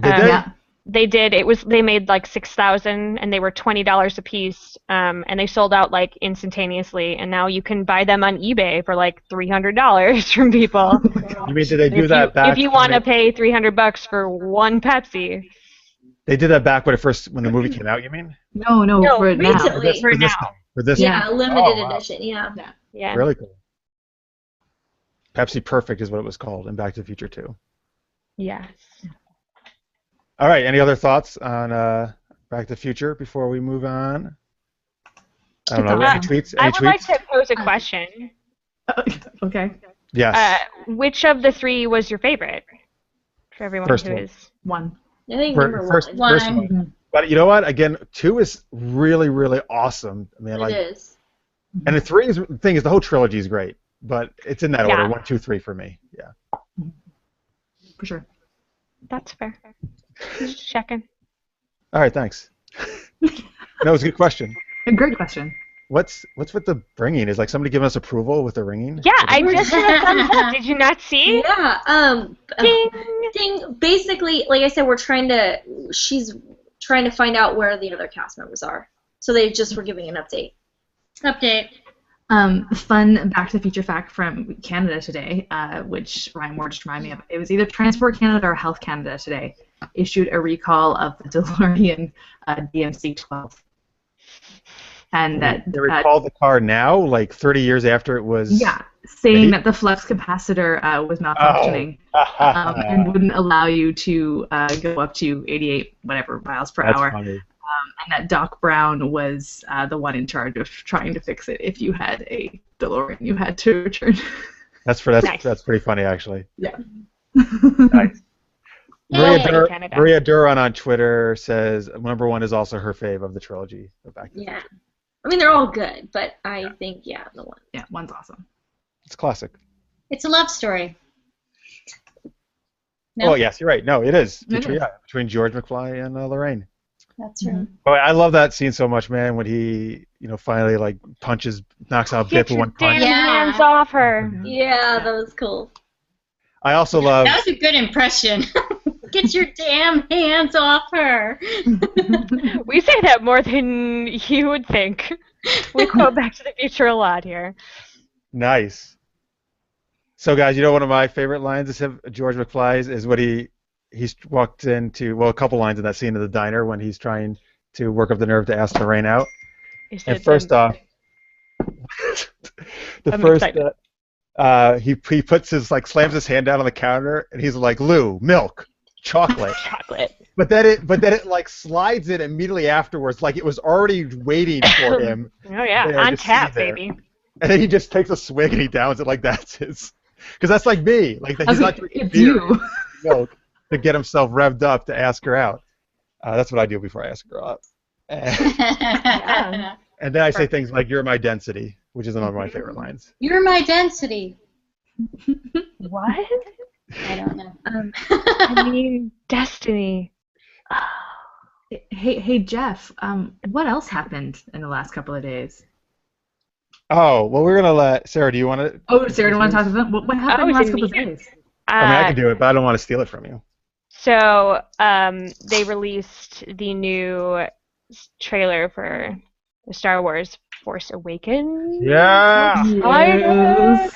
Did they? Yeah. They did. They made like 6,000, and they were $20 a piece, and they sold out like instantaneously. And now you can buy them on eBay for like $300 from people. You mean, did they do that back? If you want to pay $300 for one Pepsi. They did that back when the movie came out, you mean? No, for now. recently. For this Yeah, time? limited Wow. edition. Yeah. Yeah. Really cool. Pepsi Perfect is what it was called in Back to the Future 2. Yes. All right, any other thoughts on Back to the Future before we move on? I don't know, any tweets? I would like to pose a question. Okay. Yes. Which of the three was your favorite? For everyone First who one. is. One. I think Fir- number first one. one. But you know what? Again, 2 is really, really awesome. I mean, like, It is. and the thing is, the whole trilogy is great, but it's in that Yeah. order: 1, 2, 3 for me. Yeah. For sure. That's fair. Just checking. All right, thanks. That was a good question. A great question. What's with the ringing? Is, like, somebody giving us approval with the ringing? Yeah, I just did a thumbs up. Did you not see? Yeah. Ding. Basically, like I said, she's trying to find out where the other cast members are. So they just were giving an update. Update. Fun Back to the Future fact from Canada today, which Ryan Moore just reminded me of. It was either Transport Canada or Health Canada today issued a recall of the DeLorean DMC-12. And that they recalled the car now, like 30 years after it was. Yeah, saying that the flux capacitor was malfunctioning and wouldn't allow you to go up to 88 whatever miles per hour. Funny. And that Doc Brown was the one in charge of trying to fix it if you had a DeLorean you had to return. That's pretty funny, actually. Yeah. Nice. Yay. Maria Duran on Twitter says number 1 is also her fave of the trilogy. Yeah. I mean, they're all good, but I think, the one. Yeah, one's awesome. It's classic. It's a love story. No? Oh, yes, you're right. No, it is. Between George McFly and Lorraine. That's right. Oh, I love that scene so much, man, when he, finally, like, knocks out Bip with one punch. Get your damn hands off her. Yeah, that was cool. I also love... That was a good impression. Get your damn hands off her. We say that more than you would think. We quote Back to the Future a lot here. Nice. So, guys, one of my favorite lines of George McFly's is what he's walked into, a couple lines in that scene in the diner when he's trying to work up the nerve to ask Lorraine out. And first off, he puts his, slams his hand down on the counter, and he's like, Lou, milk. Chocolate. But then it slides in immediately afterwards, like it was already waiting for him. Oh yeah, on tap, baby. And then he just takes a swig and he downs it like that's his. Because that's like me, he's not drinking beer, milk to get himself revved up to ask her out. That's what I do before I ask her out. And then I say things like "You're my density," which is one of my favorite lines. You're my density. What? I don't know. I mean, destiny. Hey, Jeff. What else happened in the last couple of days? Oh, well, we're gonna let Sarah. Do you want to? Oh, Sarah, do you want to talk to them? What happened in the last couple of days? I mean, I can do it, but I don't want to steal it from you. So, they released the new trailer for the Star Wars Force Awakens. Yeah. Yes.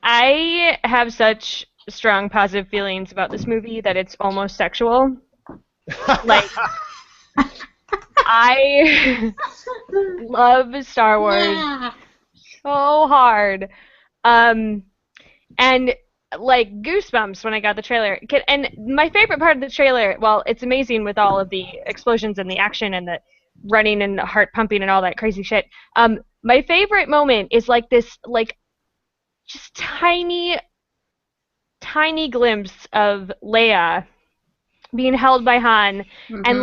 I have such strong positive feelings about this movie that it's almost sexual. I love Star Wars so hard. And goosebumps when I got the trailer. And my favorite part of the trailer, well, it's amazing with all of the explosions and the action and the running and the heart pumping and all that crazy shit. My favorite moment is this just tiny glimpse of Leia being held by Han, and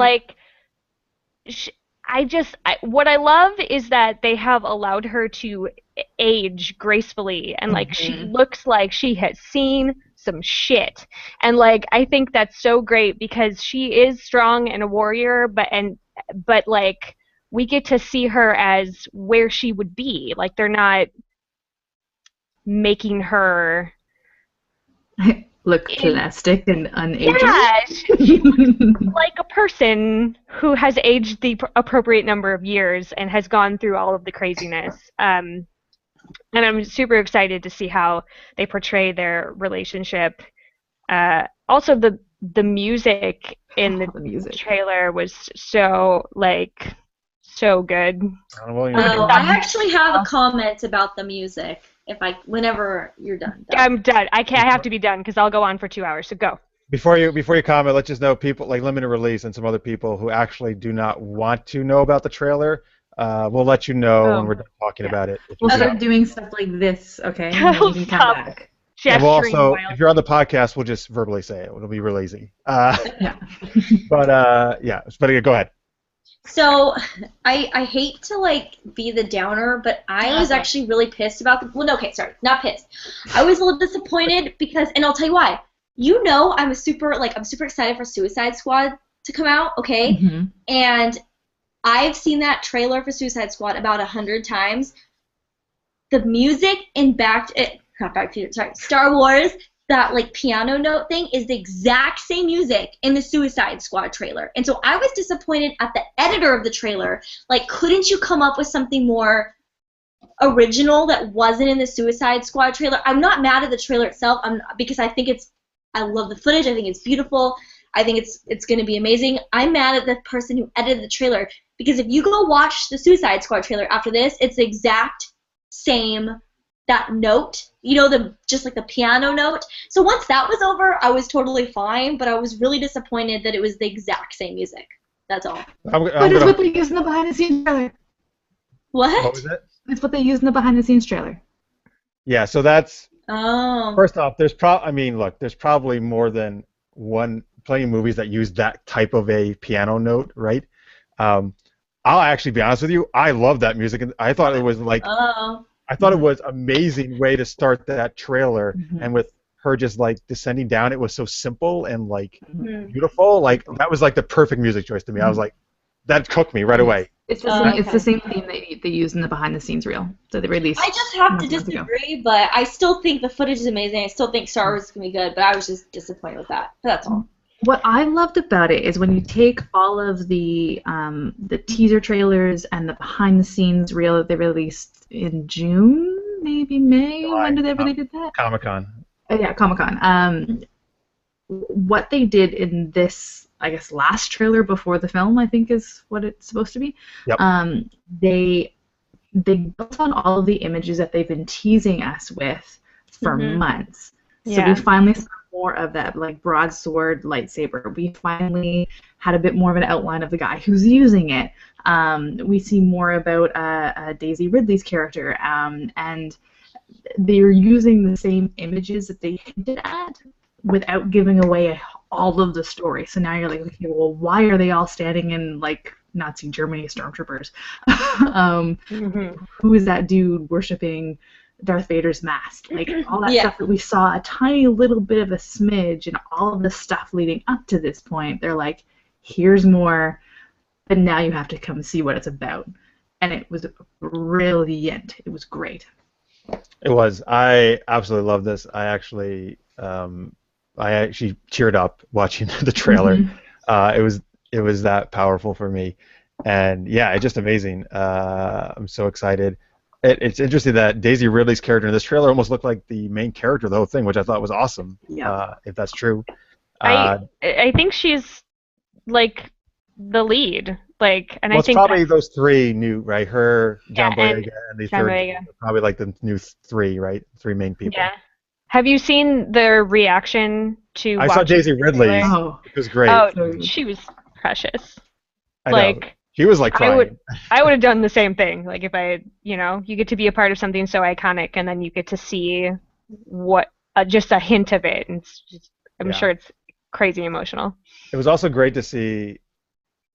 what I love is that they have allowed her to age gracefully, and she looks like she has seen some shit, and I think that's so great because she is strong and a warrior, but we get to see her as where she would be. They're not making her look plastic and unaging. Yeah, like a person who has aged the appropriate number of years and has gone through all of the craziness. And I'm super excited to see how they portray their relationship. Also, the music in the trailer was so good. I actually have a comment about the music. Whenever you're done. I'm done. I have to be done because I'll go on for 2 hours. So go. Before you comment, let's just know people like Limited Release and some other people who actually do not want to know about the trailer. We'll let you know when we're done talking about it. We'll start doing stuff like this, okay? And then you can come back. And we'll also, if you're on the podcast, we'll just verbally say it. It'll be real easy. Yeah. But go ahead. So, I hate to, be the downer, but I was actually really pissed about not pissed. I was a little disappointed because, and I'll tell you why. I'm super excited for Suicide Squad to come out, okay? Mm-hmm. And I've seen that trailer for Suicide Squad about 100 times. The music in Star Wars that like piano note thing is the exact same music in the Suicide Squad trailer. And so I was disappointed at the editor of the trailer. Like, couldn't you come up with something more original that wasn't in the Suicide Squad trailer? I'm not mad at the trailer itself, because I love the footage. I think it's beautiful. I think it's going to be amazing. I'm mad at the person who edited the trailer, because if you go watch the Suicide Squad trailer after this, it's the exact same, that note, just like the piano note. So once that was over, I was totally fine, but I was really disappointed that it was the exact same music. That's all. But it's what they used in the behind-the-scenes trailer. What was it? It's what they used in the behind-the-scenes trailer. Yeah, so that's... Oh. First off, there's probably more than one plenty of movies that use that type of a piano note, right? I'll actually be honest with you, I love that music, and I thought it was like... Oh. I thought it was an amazing way to start that trailer, and with her just like descending down, it was so simple and like beautiful. Like that was like the perfect music choice to me. I was like, that hooked me right away. It's the same theme they use in the behind-the-scenes reel that they released. I just have to disagree, but I still think the footage is amazing. I still think Star Wars is gonna be good, but I was just disappointed with that. But that's all. What I loved about it is when you take all of the teaser trailers and the behind-the-scenes reel that they released in June, maybe May. July. When did they did that? Comic-Con. Oh, yeah, Comic-Con. What they did in this, I guess, last trailer before the film, I think is what it's supposed to be. Yep. They built on all of the images that they've been teasing us with for months. So we finally saw more of that, like broadsword lightsaber. We finally had a bit more of an outline of the guy who's using it. We see more about Daisy Ridley's character, and they're using the same images that they hinted at without giving away all of the story. So now you're like, okay, well, why are they all standing in like Nazi Germany stormtroopers? Who is that dude worshiping Darth Vader's mask? Like all that stuff that we saw a tiny little bit of a smidge, and all of the stuff leading up to this point. They're like, here's more, but now you have to come see what it's about. And it was brilliant. It was great. It was. I absolutely love this. I actually cheered up watching the trailer. It was that powerful for me, and yeah, it's just amazing. I'm so excited. It's interesting that Daisy Ridley's character in this trailer almost looked like the main character of the whole thing, which I thought was awesome. Yeah. If that's true. I think she's like the lead. Like, and well, I it's think probably those three new, right? Her, John Boyega, and the John third, Boyega. probably like the new three, right? Three main people. Yeah. Have you seen their reaction to? I saw Daisy Ridley. Oh. It was great. Oh, she was precious. I know. She was like crying. I would have done the same thing. Like if I, you get to be a part of something so iconic, and then you get to see what just a hint of it, and I'm sure it's crazy emotional. It was also great to see,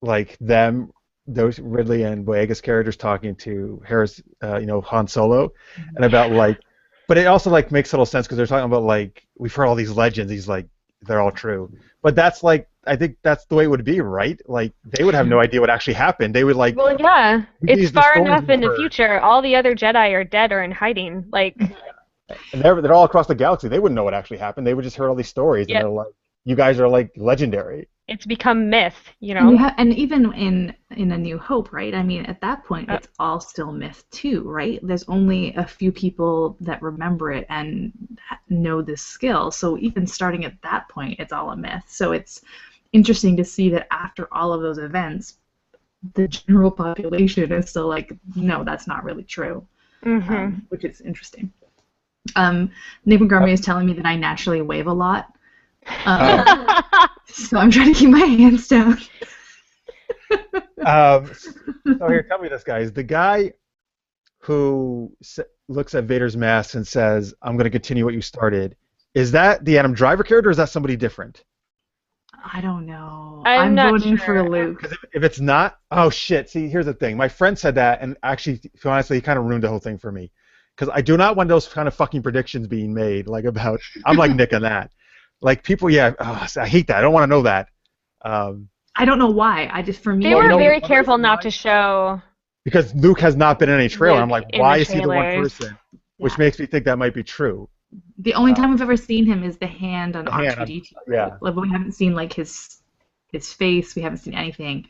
like those Ridley and Boyega's characters talking to Harris, Han Solo, and about like, but it also like makes little sense because they're talking about like we've heard all these legends. He's like they're all true, but that's like. I think that's the way it would be, right? Like, they would have no idea what actually happened. They would, like... Well, yeah. It's far enough in the future. All the other Jedi are dead or in hiding. Like... And they're all across the galaxy. They wouldn't know what actually happened. They would just heard all these stories, and they're like, you guys are, like, legendary. It's become myth, And even in A New Hope, right? I mean, at that point, it's all still myth, too, right? There's only a few people that remember it and know this skill. So even starting at that point, it's all a myth. So it's interesting to see that after all of those events, the general population is still like, no, that's not really true, which is interesting. Nick Montgomery is telling me that I naturally wave a lot, so I'm trying to keep my hands down. So here, tell me this, guys. The guy who looks at Vader's mask and says, "I'm going to continue what you started," is that the Adam Driver character, or is that somebody different? I don't know. I'm not voting sure. for Luke. If it's not, oh shit. See, here's the thing. My friend said that, and actually, honestly, he kind of ruined the whole thing for me. Because I do not want those kind of fucking predictions being made, like about. I'm like Nick on that. Like people, I hate that. I don't want to know that. I don't know why. For me, they were very careful not to show. Because Luke has not been in any trailer. I'm like, why is he the one trailers. person? Which makes me think that might be true. The only time we've ever seen him is the hand on R2-D2. Yeah. Like, we haven't seen like his face. We haven't seen anything.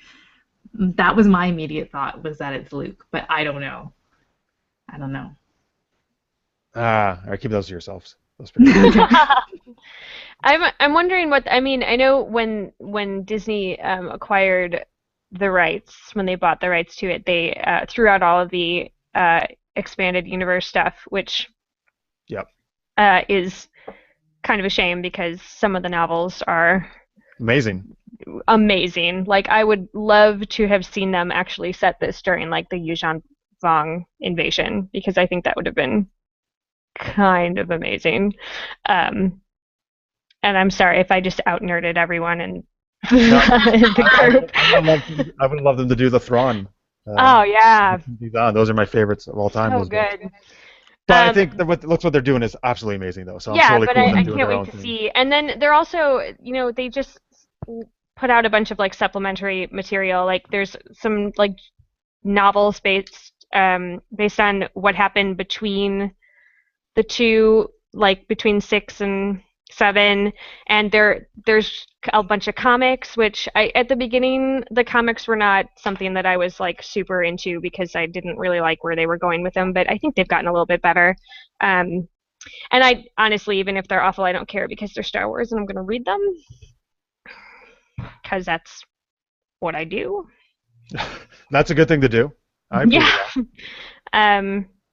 That was my immediate thought, was that it's Luke, but I don't know. I don't know. All right, keep those to yourselves. Those I'm wondering what I mean. I know when Disney acquired the rights, when they bought the rights to it, they threw out all of the expanded universe stuff, which is kind of a shame because some of the novels are amazing. Like, I would love to have seen them actually set this during like the Yuuzhan Vong invasion, because I think that would have been kind of amazing. And I'm sorry if I just out-nerded everyone in the group. I would love them to do the Thrawn. Oh, yeah. Those are my favorites of all time. Oh, good. But I think that what they're doing is absolutely amazing, though. So I'm yeah, totally but cool with I them doing can't their wait own to thing. see. And then they're also, they just put out a bunch of like supplementary material. Like, there's some like novels based on what happened between the two, like between 6 and 7, and there's a bunch of comics, which at the beginning the comics were not something that I was like super into because I didn't really like where they were going with them, but I think they've gotten a little bit better. And I honestly, even if they're awful, I don't care because they're Star Wars and I'm going to read them because that's what I do. That's a good thing to do. But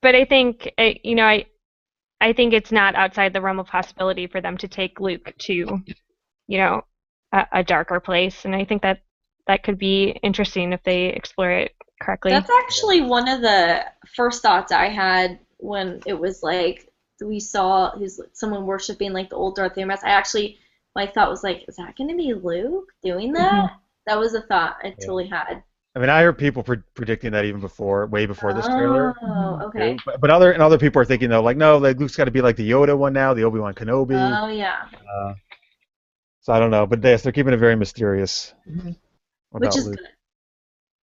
I think I think it's not outside the realm of possibility for them to take Luke to, a darker place, and I think that could be interesting if they explore it correctly. That's actually one of the first thoughts I had when it was like we saw someone worshiping like the old Darth Vader. I actually thought was like, is that going to be Luke doing that? Mm-hmm. That was a thought I totally had. I mean, I heard people predicting that even way before this trailer. Oh, okay. But other people are thinking though, like, no, like Luke's got to be like the Yoda one now, the Obi-Wan Kenobi. Oh yeah. So I don't know, but they're keeping it very mysterious. Mm-hmm. Which is Luke.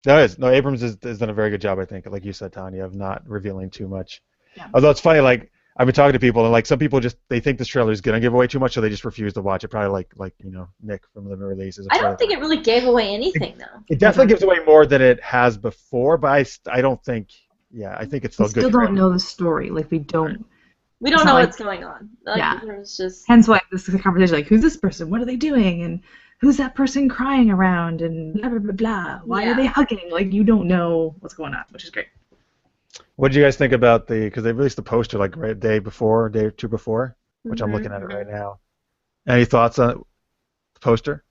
good. No, Abrams has done a very good job, I think, like you said, Tanya, of not revealing too much. Yeah. Although it's funny, like I've been talking to people, and like some people they think this trailer is gonna give away too much, so they just refuse to watch it. Probably like Nick from the releases. I don't think it really gave away anything though. It definitely gives away more than it has before, but I don't think. Yeah, I think it's still good. We still don't know the story. Like we don't. We don't know what's going on. Like, there's just. Hence why this is a conversation. Like, who's this person? What are they doing? And who's that person crying around? And blah blah blah blah. Why are they hugging? Like, you don't know what's going on, which is great. What did you guys think about because they released the poster like right day or two before, which I'm looking at it right now. Any thoughts on the poster?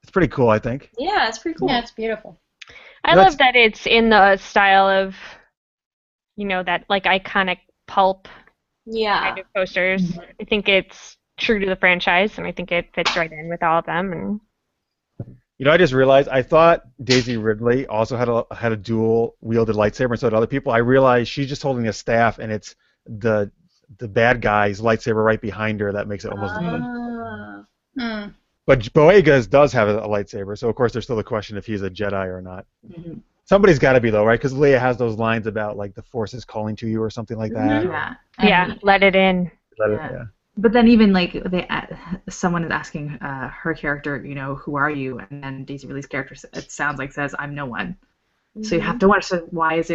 It's pretty cool, I think. Yeah, it's pretty cool. Yeah, it's beautiful. I love that it's in the style of, that like iconic pulp kind of posters. Mm-hmm. I think it's true to the franchise, and I think it fits right in with all of them. And I just realized I thought Daisy Ridley also had a dual wielded lightsaber, and so did other people. I realized she's just holding a staff, and it's the bad guy's lightsaber right behind her that makes it almost. But Boyega's does have a lightsaber, so of course there's still the question if he's a Jedi or not. Mm-hmm. Somebody's got to be though, right? Because Leia has those lines about like the Force is calling to you or something like that. Yeah. Let it in. Yeah. But then even like someone is asking her character, who are you? And then Daisy Ridley's character, it sounds like says, I'm no one. Mm-hmm. So you have to wonder, so why is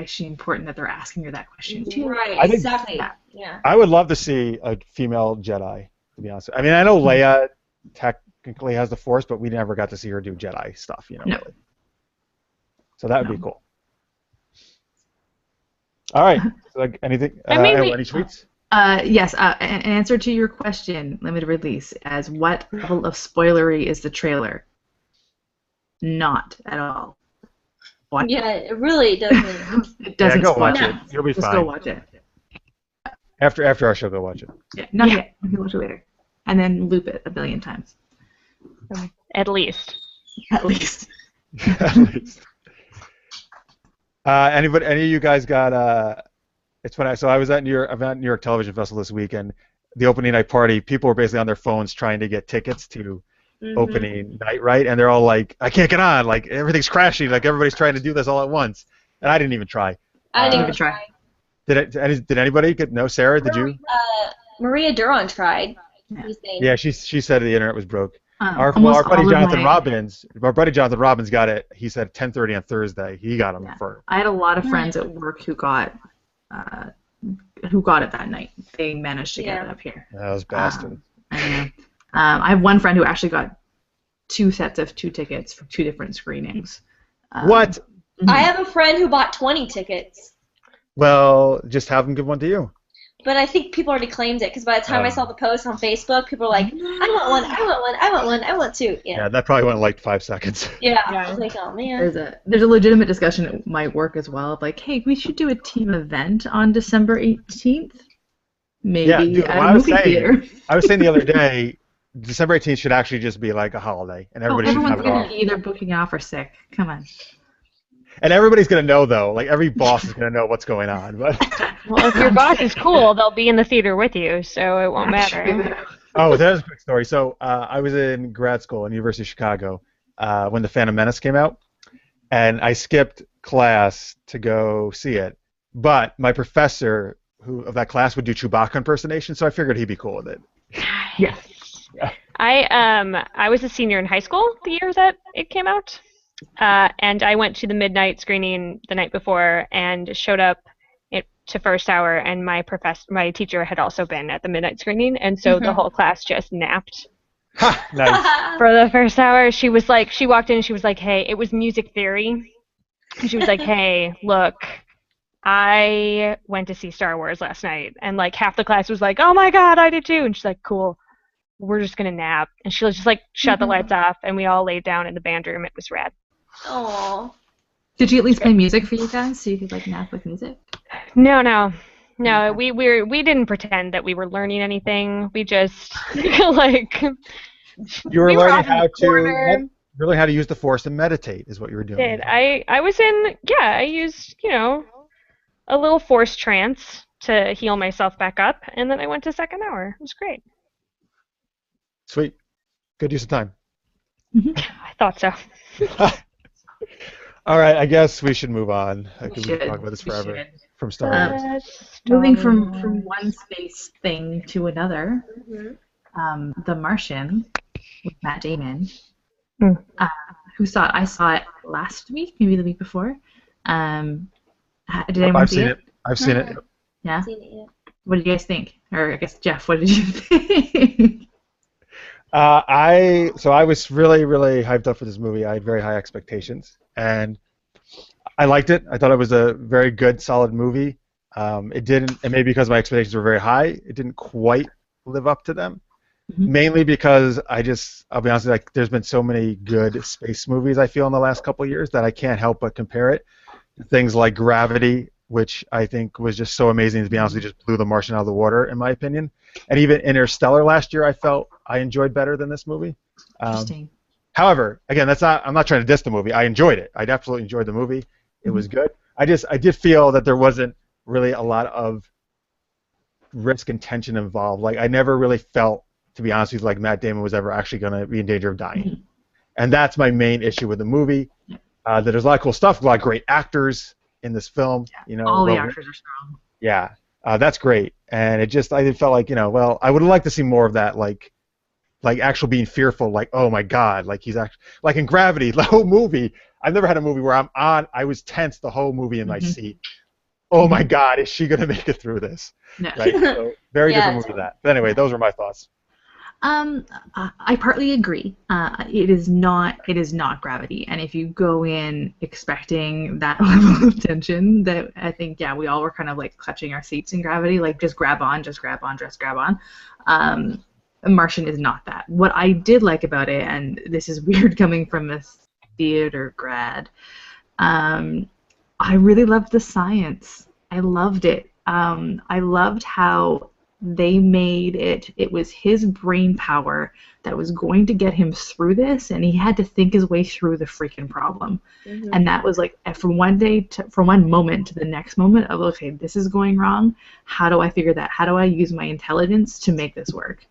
she important that they're asking her that question too? Right, exactly. Yeah. I would love to see a female Jedi, to be honest. I mean, I know Leia technically has the Force, but we never got to see her do Jedi stuff, No. Really. So that would be cool. All right. So, like, anything? Any tweets? Yes. An answer to your question, limited release, as what level of spoilery is the trailer? Not at all. Watch it really doesn't. It doesn't. Go watch it. You'll be fine. Just go watch it. After our show, go watch it. Yeah. Not yet. You can watch it later, and then loop it 1 billion times. At least. At least. At least. Any of you guys got? It's funny. So I was at New York Television Festival this weekend. The opening night party, people were basically on their phones trying to get tickets to opening night, right? And they're all like, "I can't get on! Like everything's crashing! Like everybody's trying to do this all at once." And I didn't even try. I didn't even try. Did anybody get? No, Sarah, did you? Maria Duron tried. Yeah, she said the internet was broke. Our Almost buddy all of Jonathan my- Robbins, got it. He said 10:30 on Thursday. He got them for. I had a lot of friends at work who got it that night. They managed to get it up here. Those bastards. I know. I have one friend who actually got 2 sets of 2 tickets for 2 different screenings. What? I have a friend who bought 20 tickets. Well, just have them give one to you. But I think people already claimed it, because by the time I saw the post on Facebook, people were like, I want one, I want one, I want one, I want 2. Yeah, that probably went in like 5 seconds. Yeah. I was like, oh, man. There's a legitimate discussion at my work as well of like, hey, we should do a team event on December 18th. Maybe at a movie theater. I was saying the other day, December 18th should actually just be like a holiday, and everybody should have it off. Everyone's going to be either booking off or sick. Come on. And everybody's going to know, though. Like, every boss is going to know what's going on. But Well, if your boss is cool, they'll be in the theater with you, so it won't matter. Oh, there's a quick story. So I was in grad school in University of Chicago when The Phantom Menace came out, and I skipped class to go see it. But my professor of that class would do Chewbacca impersonation, so I figured he'd be cool with it. Yeah. I was a senior in high school the year that it came out, and I went to the midnight screening the night before and showed up to first hour, and my teacher had also been at the midnight screening, and so the whole class just napped. Ha! Nice. For the first hour, she walked in and she was like, hey, it was music theory. And she was like, hey, look, I went to see Star Wars last night, and like half the class was like, oh my god, I did too, and she's like, cool. We're just gonna nap, and she just like shut the lights off, and we all laid down in the band room. It was rad. Aww. Did you at least play music for you guys so you could like nap with music? No. We didn't pretend that we were learning anything. We just like You were we were learning off in the corner. how to use the Force and meditate is what you were doing. I used a little Force trance to heal myself back up, and then I went to second hour. It was great. Sweet. Good use of time. I thought so. All right, I guess we should move on. We should. can talk about this We forever. should. From Star Wars. Moving from one space thing to another, Mm-hmm. The Martian with Matt Damon. Mm. I saw it last week, maybe the week before. Did anyone I've see seen it? it. I've seen it. Yeah. Seen it yet. What did you guys think? Or I guess Jeff, what did you think? I was really, really hyped up for this movie. I had very high expectations, and I liked it. I thought it was a very good, solid movie. It didn't, and maybe because my expectations were very high, it didn't quite live up to them. Mainly because I'll be honest with you, like, there's been so many good space movies I feel in the last couple of years that I can't help but compare it. Things like Gravity, which I think was just so amazing, to be honest with you, just blew The Martian out of the water, in my opinion. And even Interstellar last year, I felt I enjoyed better than this movie. Interesting. However, again, I'm not trying to diss the movie. I enjoyed it. I absolutely enjoyed the movie. It was good. I did feel that there wasn't really a lot of risk and tension involved. Like, I never really felt, to be honest with you, like Matt Damon was ever actually going to be in danger of dying. And that's my main issue with the movie. That there's a lot of cool stuff, a lot of great actors in this film. All the actors are strong. Yeah, that's great. And I felt like, well, I would have liked to see more of that, like actual being fearful, like, oh my God, like he's actually, like in Gravity, the whole movie. I've never had a movie where I was tense the whole movie in my seat. Oh my God, is she gonna make it through this? No. Right. So very different movie than that. But anyway, those were my thoughts. I partly agree. It is not Gravity, and if you go in expecting that level of tension, that I think we all were kind of like clutching our seats in Gravity, like just grab on. Martian is not that. What I did like about it, and this is weird coming from a theater grad, I really loved the science. I loved it. I loved how they made it was his brain power that was going to get him through this, and he had to think his way through the freaking problem. And that was like from one moment to the next moment of, okay, this is going wrong. How do I figure that? How do I use my intelligence to make this work?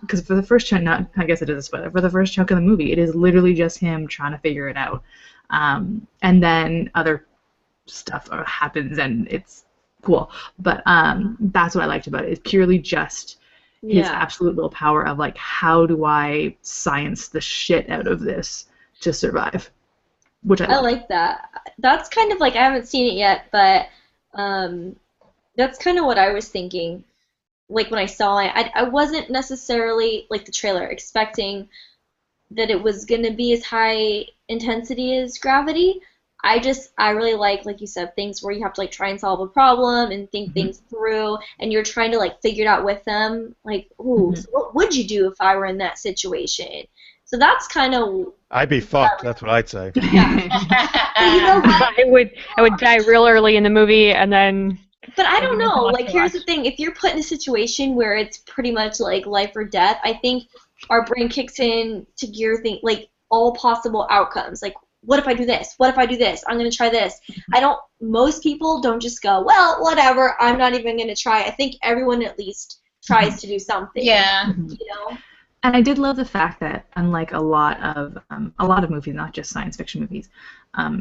Because for the first chunk, I guess it is a spoiler, for the first chunk of the movie, it is literally just him trying to figure it out. And then other stuff happens, and it's cool. But that's what I liked about it. It's purely just his absolute willpower of like, how do I science the shit out of this to survive? Which I like that. That's kind of like, I haven't seen it yet, but that's kind of what I was thinking. Like when I saw it, I wasn't necessarily, like the trailer, expecting that it was going to be as high intensity as Gravity. I really like you said, things where you have to like try and solve a problem and think things through, and you're trying to like figure it out with them. Like, ooh, so what would you do if I were in that situation? So that's kind of. I'd be fucked. That's what I'd say. Yeah. But you know what? I would die real early in the movie, and then. But I don't know. Like, here's the thing: if you're put in a situation where it's pretty much like life or death, I think our brain kicks in to gear like all possible outcomes. Like, what if I do this? What if I do this? I'm going to try this. Most people don't just go, well, whatever, I'm not even going to try. I think everyone at least tries to do something. Yeah. You know? And I did love the fact that, unlike a lot of movies, not just science fiction movies,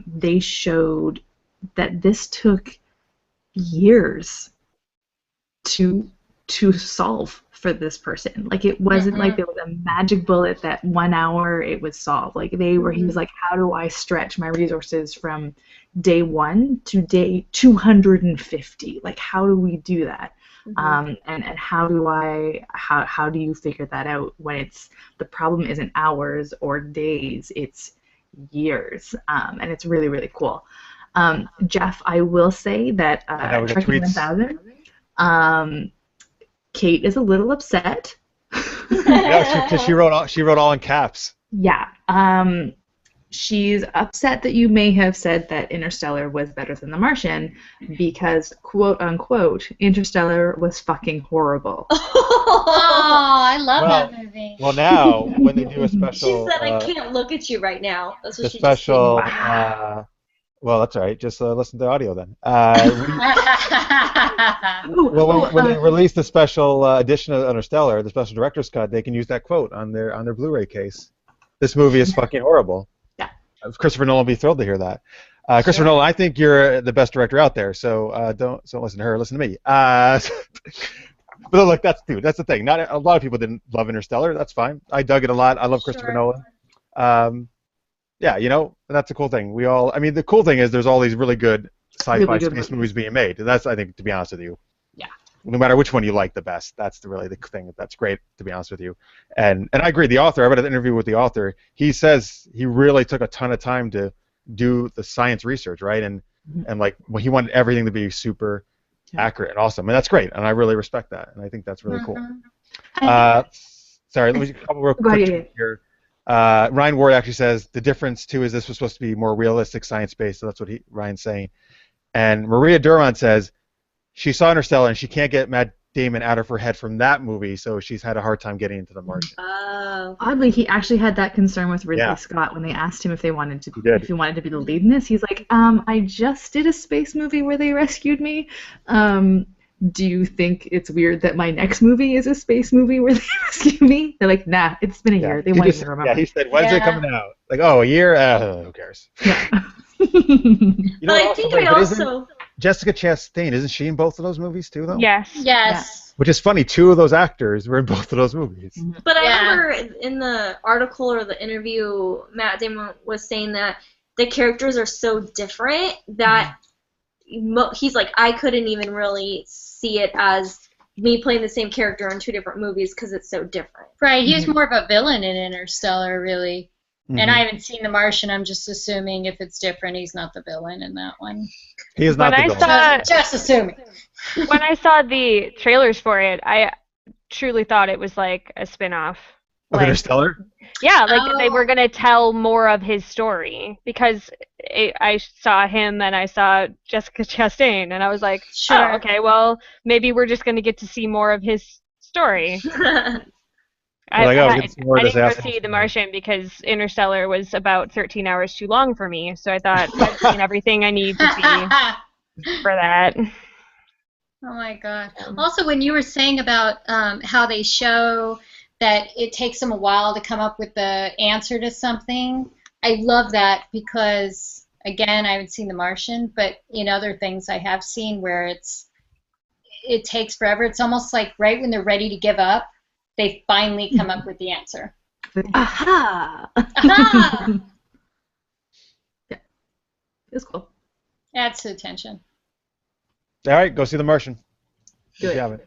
they showed that this took years to solve for this person. Like, it wasn't like there was a magic bullet that 1 hour it was solved. Like, he was like, how do I stretch my resources from day 1 to day 250? Like, how do we do that? And how do you figure that out when the problem isn't hours or days, it's years, and it's really, really cool. Jeff, I will say that Trekkie 1000, Kate is a little upset. Yeah, because she wrote all in caps. Yeah. She's upset that you may have said that Interstellar was better than The Martian because, quote unquote, Interstellar was fucking horrible. Oh, I love that movie. Well, now when they do a special, she said, "I can't look at you right now." That's what the she special. just said. Well, that's all right. Just listen to the audio then. When they release the special edition of Interstellar, the special director's cut, they can use that quote on their Blu-ray case. This movie is fucking horrible. Yeah. Christopher Nolan will be thrilled to hear that. Christopher Nolan, I think you're the best director out there. So don't listen to her. Listen to me. But look, that's the thing. Not a lot of people didn't love Interstellar. That's fine. I dug it a lot. I love Christopher Nolan. Yeah, that's a cool thing. The cool thing is there's all these really good sci-fi space movies being made. That's, I think, to be honest with you. Yeah. No matter which one you like the best, that's really the thing that's great, to be honest with you. And I agree. The author, I read an interview with the author. He says he really took a ton of time to do the science research, right? And like, he wanted everything to be super accurate and awesome, and that's great. And I really respect that, and I think that's really cool. Sorry, let me just a couple real quick here. Ryan Ward actually says the difference too is this was supposed to be more realistic, science-based, so that's what Ryan's saying. And Maria Durant says she saw Interstellar and she can't get Matt Damon out of her head from that movie, so she's had a hard time getting into The Martian. Oddly, he actually had that concern with Ridley Scott when they asked him if he wanted to be the lead in this. He's like, I just did a space movie where they rescued me. Do you think it's weird that my next movie is a space movie where they rescue me? They're like, nah, it's been a year. They won't even remember. Yeah, he said, when's it coming out? Like, a year? Who cares? Yeah. But I think I also... Jessica Chastain, isn't she in both of those movies too, though? Yes. Which is funny, 2 of those actors were in both of those movies. But I remember in the article or the interview, Matt Damon was saying that the characters are so different that he's like, I couldn't even really see it as me playing the same character in 2 different movies because it's so different. Right, he's more of a villain in Interstellar, really. And I haven't seen The Martian. I'm just assuming if it's different, he's not the villain in that one. He is not the villain. Just assuming. When I saw the trailers for it, I truly thought it was like a spin-off. Of Interstellar? Yeah, like they were going to tell more of his story because I saw him and I saw Jessica Chastain and I was like, oh, okay, well, maybe we're just going to get to see more of his story. I didn't go see The Martian because Interstellar was about 13 hours too long for me, so I thought I've seen everything I need to see for that. Oh my God. Also, when you were saying about how they show that it takes them a while to come up with the answer to something, I love that because, again, I haven't seen The Martian, but in other things I have seen where it's it takes forever. It's almost like right when they're ready to give up, they finally come up with the answer. Aha! Aha! Yeah, it was cool. Adds to the tension. All right, go see The Martian. Do If it. you haven't.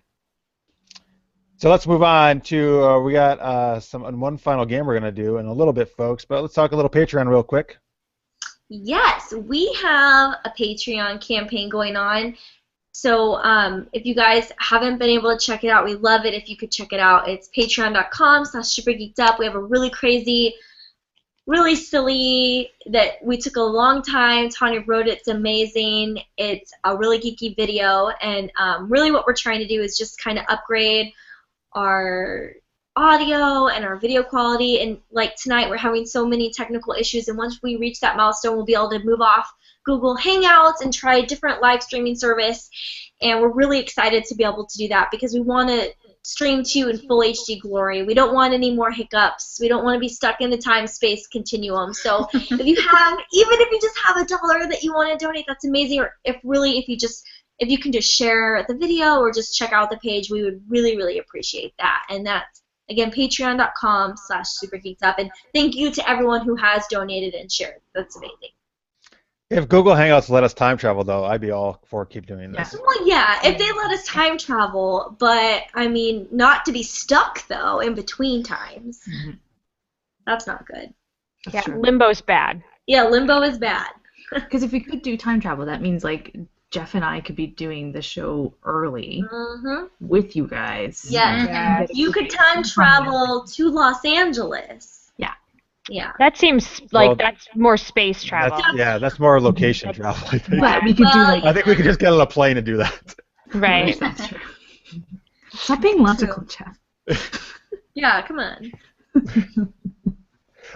So let's move on to we got one final game we're gonna do in a little bit, folks. But let's talk a little Patreon real quick. Yes, we have a Patreon campaign going on. So if you guys haven't been able to check it out, we love it if you could check it out. It's patreon.com/supergeekedup. We have a really crazy, really silly, that we took a long time. Tanya wrote it. It's amazing. It's a really geeky video. And really what we're trying to do is just kind of upgrade our audio and our video quality. And like tonight, we're having so many technical issues. And once we reach that milestone, we'll be able to move off Google Hangouts and try a different live streaming service. And we're really excited to be able to do that because we want to stream to you in full HD glory. We don't want any more hiccups. We don't want to be stuck in the time-space continuum. So if you have, even if you just have $1 that you want to donate, that's amazing. Or if you can just share the video or just check out the page, we would really, really appreciate that. And that's, again, patreon.com/supergeekedup. And thank you to everyone who has donated and shared. That's amazing. If Google Hangouts let us time travel, though, I'd be all for keep doing this. Yeah. Well, yeah, if they let us time travel, but, I mean, not to be stuck, though, in between times. Mm-hmm. That's not good. Yeah, True. limbo's bad. Yeah, limbo is bad. Because if we could do time travel, that means like Jeff and I could be doing the show early Mm-hmm. with you guys. Yeah. You could time travel to Los Angeles. Yeah. Yeah. That seems like Well, that's more space travel. That's more location travel, I think. But we could do like. I think we could just get on a plane and do that. Right. That's true. Stop being logical, Jeff. Yeah, come on.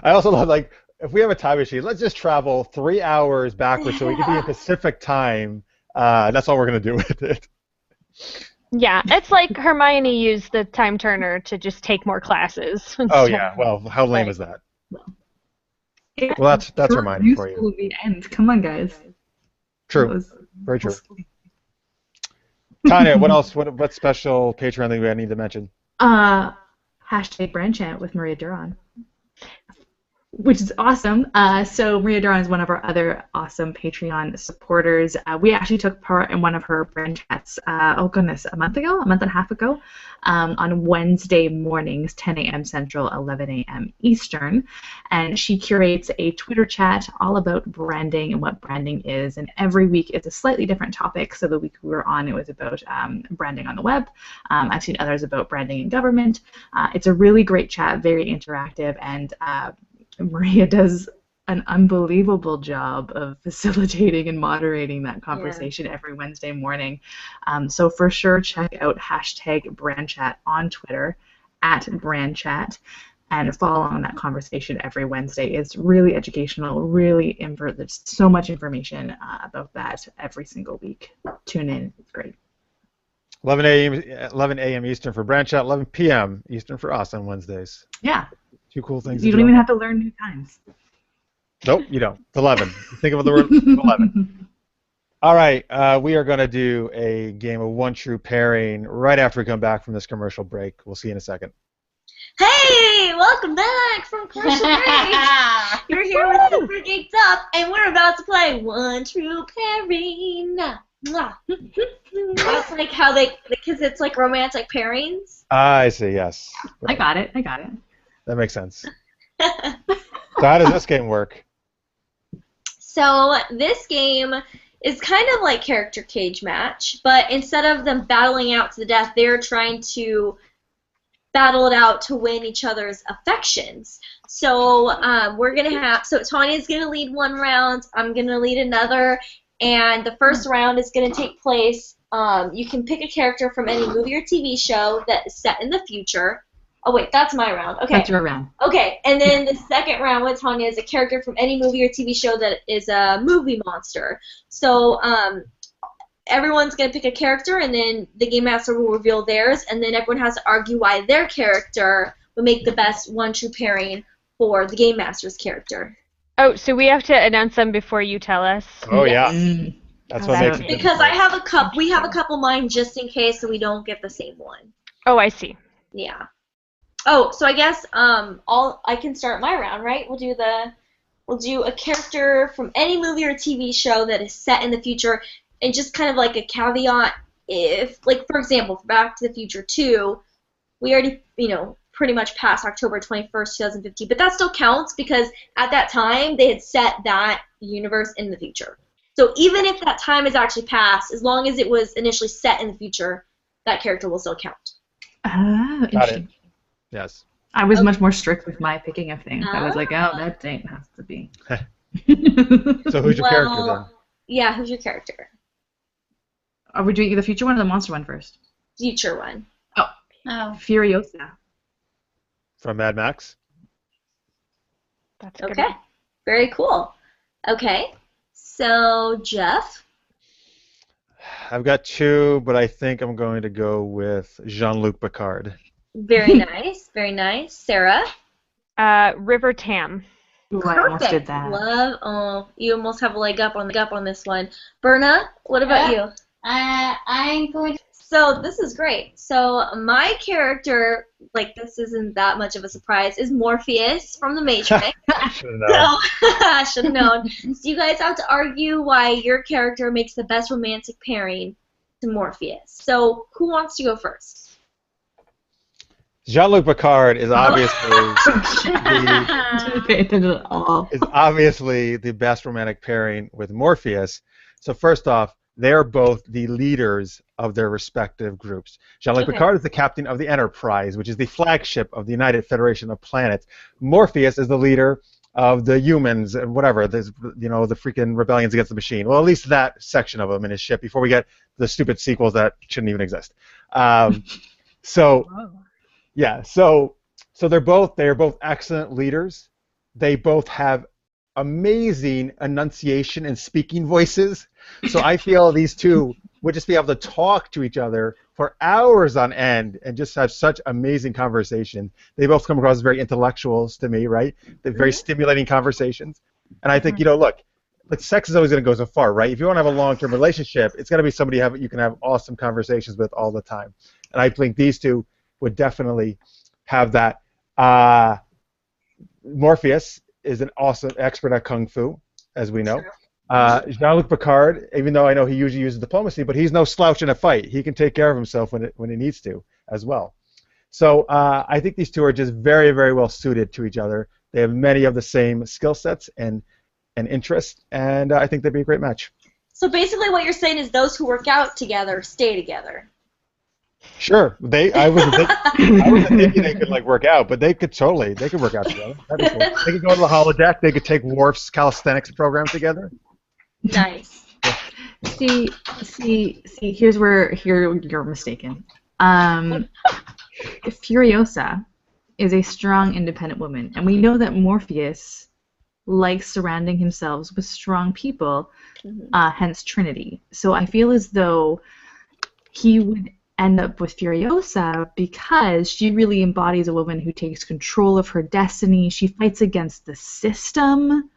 I also love, like, if we have a time machine, let's just travel 3 hours backwards so we can be in Pacific time. That's all we're going to do with it. Yeah, it's like Hermione used the time turner to just take more classes. Oh, yeah. Well, how lame is that? Well, that's Hermione for you. Useful at the end. Come on, guys. That True. was- Very true. Tanya, what else? What special Patreon thing do I need to mention? Hashtag Brand Chant with Maria Duran, which is awesome. So Maria Duran is one of our other awesome Patreon supporters. We actually took part in one of her brand chats, a month and a half ago, on Wednesday mornings, 10 a.m. Central, 11 a.m. Eastern. And she curates a Twitter chat all about branding and what branding is. And every week it's a slightly different topic. So the week we were on, it was about branding on the web. I've seen others about branding in government. It's a really great chat, very interactive, and Maria does an unbelievable job of facilitating and moderating that conversation every Wednesday morning. So for sure, check out hashtag BrandChat on Twitter, @BrandChat, and follow on that conversation every Wednesday. It's really educational, there's so much information about that every single week. Tune in, it's great. 11 a.m. Eastern for Brand Chat, 11 p.m. Eastern for us on Wednesdays. Yeah. Two cool things. You don't even have to learn new times. Nope, you don't. It's 11. Think of the word 11. All right, we are going to do a game of One True Pairing right after we come back from this commercial break. We'll see you in a second. Hey, welcome back from commercial break. You're here with Super Geeked Up, and we're about to play One True Pairing. Mwah. That's like how because it's like romantic pairings. I see, yes. I got it. That makes sense. So how does this game work? So this game is kind of like character cage match, but instead of them battling out to the death, they're trying to battle it out to win each other's affections. So so Tanya's gonna lead one round, I'm gonna lead another, and the first round is gonna take place. You can pick a character from any movie or TV show that is set in the future. Oh wait, that's my round. Okay. That's your round. Okay, and then the second round with Tanya is a character from any movie or TV show that is a movie monster. So everyone's going to pick a character, and then the Game Master will reveal theirs, and then everyone has to argue why their character would make the best one true pairing for the Game Master's character. Oh, so we have to announce them before you tell us? Oh, yeah. That's Oh, what makes that's it Because I difficult. have a couple. We have a couple mine just in case, so we don't get the same one. Oh, I see. Yeah. Oh, so I guess I can start my round, right? We'll do a character from any movie or TV show that is set in the future, and just kind of like a caveat. If, like, for example, for Back to the Future 2, we already, pretty much passed October 21st, 2015, but that still counts because at that time they had set that universe in the future. So even if that time has actually passed, as long as it was initially set in the future, that character will still count. Oh, Got it. interesting. Yes. I was Okay. much more strict with my picking of things. I was like, oh, that date has to be. So who's your character then? Yeah, who's your character? Are we doing the future one or the monster one first? Future one. Oh. Furiosa. From Mad Max? That's a good Okay. one. Very cool. Okay. So, Jeff? I've got two, but I think I'm going to go with Jean-Luc Picard. Very nice. Very nice. Sarah? River Tam. Ooh, I almost did that. Love. You almost have a leg up on this one. Berna, what about you? I'm going to. So this is great. So my character, like this isn't that much of a surprise, is Morpheus from The Matrix. Should have known. I should have known. So you guys have to argue why your character makes the best romantic pairing to Morpheus. So who wants to go first? Jean-Luc Picard is obviously Didn't pay attention at all. the best romantic pairing with Morpheus. So first off, they're both the leaders of their respective groups. Jean-Luc Okay. Picard is the captain of the Enterprise, which is the flagship of the United Federation of Planets. Morpheus is the leader of the humans and whatever, the freaking rebellions against the machine. Well, at least that section of them in his ship before we get the stupid sequels that shouldn't even exist. So they are both excellent leaders. They both have amazing enunciation and speaking voices. So I feel these two would just be able to talk to each other for hours on end and just have such amazing conversations. They both come across as very intellectuals to me, right? They're very stimulating conversations. And I think, look, sex is always going to go so far, right? If you want to have a long-term relationship, it's got to be somebody you can have awesome conversations with all the time. And I think these two would definitely have that. Morpheus is an awesome expert at kung fu, as we know. Jean-Luc Picard, even though I know he usually uses diplomacy, but he's no slouch in a fight. He can take care of himself when he needs to as well. So I think these two are just very, very well suited to each other. They have many of the same skill sets and interests, and I think they'd be a great match. So basically what you're saying is those who work out together stay together. Sure, I wasn't thinking they could work out, but they could work out together. That'd be cool. They could go to the holodeck. They could take Worf's calisthenics program together. Nice. See. Here's where you're mistaken. Furiosa is a strong, independent woman, and we know that Morpheus likes surrounding himself with strong people. Hence Trinity. So I feel as though he would end up with Furiosa because she really embodies a woman who takes control of her destiny. She fights against the system.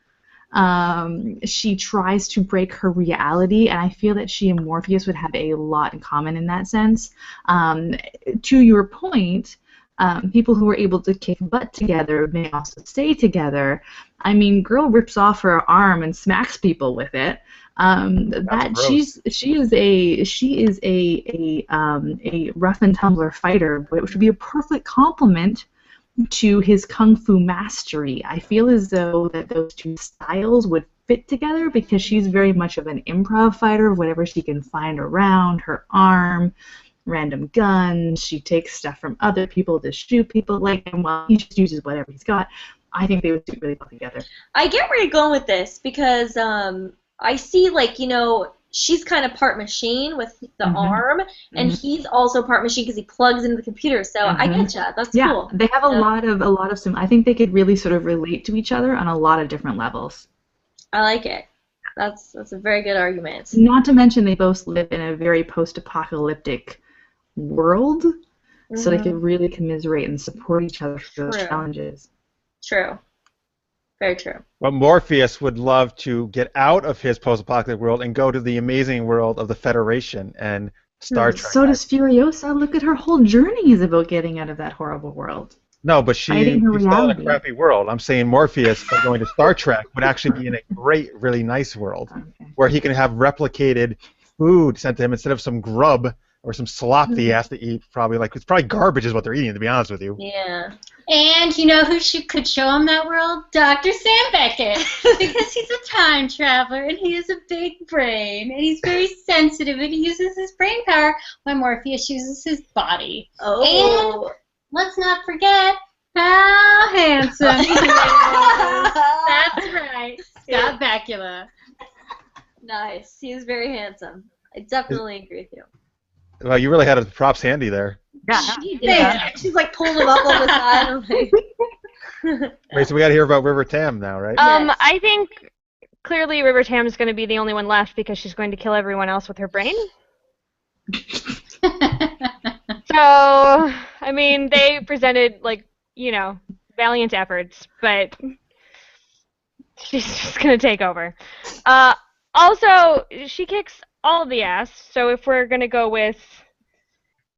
She tries to break her reality, and I feel that she and Morpheus would have a lot in common in that sense. To your point, people who are able to kick butt together may also stay together. I mean, girl rips off her arm and smacks people with it. She is a rough and tumbler fighter, which would be a perfect complement to his kung fu mastery. I feel as though that those two styles would fit together because she's very much of an improv fighter, whatever she can find around her arm, random guns. She takes stuff from other people to shoot people, and while he just uses whatever he's got. I think they would do really well together. I get where you're going with this because I see, she's kind of part machine with the arm, and he's also part machine because he plugs into the computer. So I get ya. That's cool. They have a lot of some. I think they could really sort of relate to each other on a lot of different levels. I like it. That's a very good argument. Not to mention they both live in a very post-apocalyptic world, so they could really commiserate and support each other through those challenges. True. Very true. But Morpheus would love to get out of his post-apocalyptic world and go to the amazing world of the Federation and Star Trek. So does Furiosa. Look at her whole journey is about getting out of that horrible world. No, but she's Fighting her still in a reality. crappy world. I'm saying Morpheus, by going to Star Trek, would actually be in a great, really nice world Okay. where he can have replicated food sent to him instead of some grub or some slop that he has to eat. Probably it's probably garbage is what they're eating, to be honest with you. Yeah. And you know who could show him that world? Dr. Sam Beckett. Because he's a time traveler and he has a big brain and he's very sensitive and he uses his brain power while Morpheus uses his body. Oh. And let's not forget how handsome he is. That's right. Scott Bakula. Nice. He is very handsome. I definitely agree with you. Well, you really had the props handy there. She did. She's like pulling him up all the time. I'm like... Wait, so we got to hear about River Tam now, right? Yes. I think clearly River Tam is going to be the only one left because she's going to kill everyone else with her brain. So, I mean, they presented, valiant efforts, but she's just going to take over. Also, she kicks all of the ass, so if we're going to go with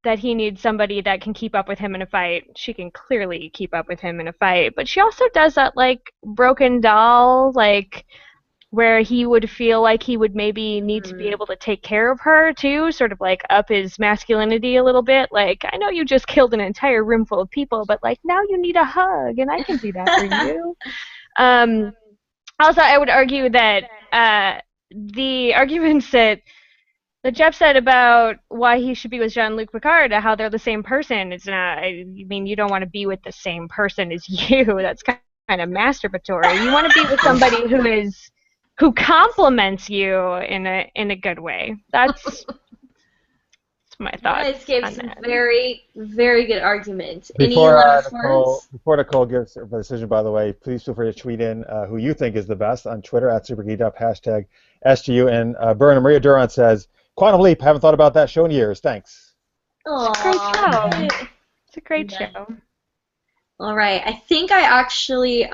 that he needs somebody that can keep up with him in a fight, she can clearly keep up with him in a fight. But she also does that, broken doll, where he would feel like he would maybe need to be able to take care of her too, sort of up his masculinity a little bit. I know you just killed an entire room full of people, but now you need a hug, and I can do that for you. Also, I would argue that the arguments that Jeff said about why he should be with Jean-Luc Picard, how they're the same person, it's not. I mean, you don't want to be with the same person as you. That's kind of masturbatory. You want to be with somebody who compliments you in a good way. That's my thoughts. You guys gave on some that. very, very good arguments. Before, Any last words? before Nicole gives her decision, by the way, please feel free to tweet in who you think is the best on Twitter @SuperGeeked hashtag SGU. And Maria Durant says, Quantum Leap, haven't thought about that show in years. Thanks. It's a great show. It's a great Yeah. show. All right. I think I actually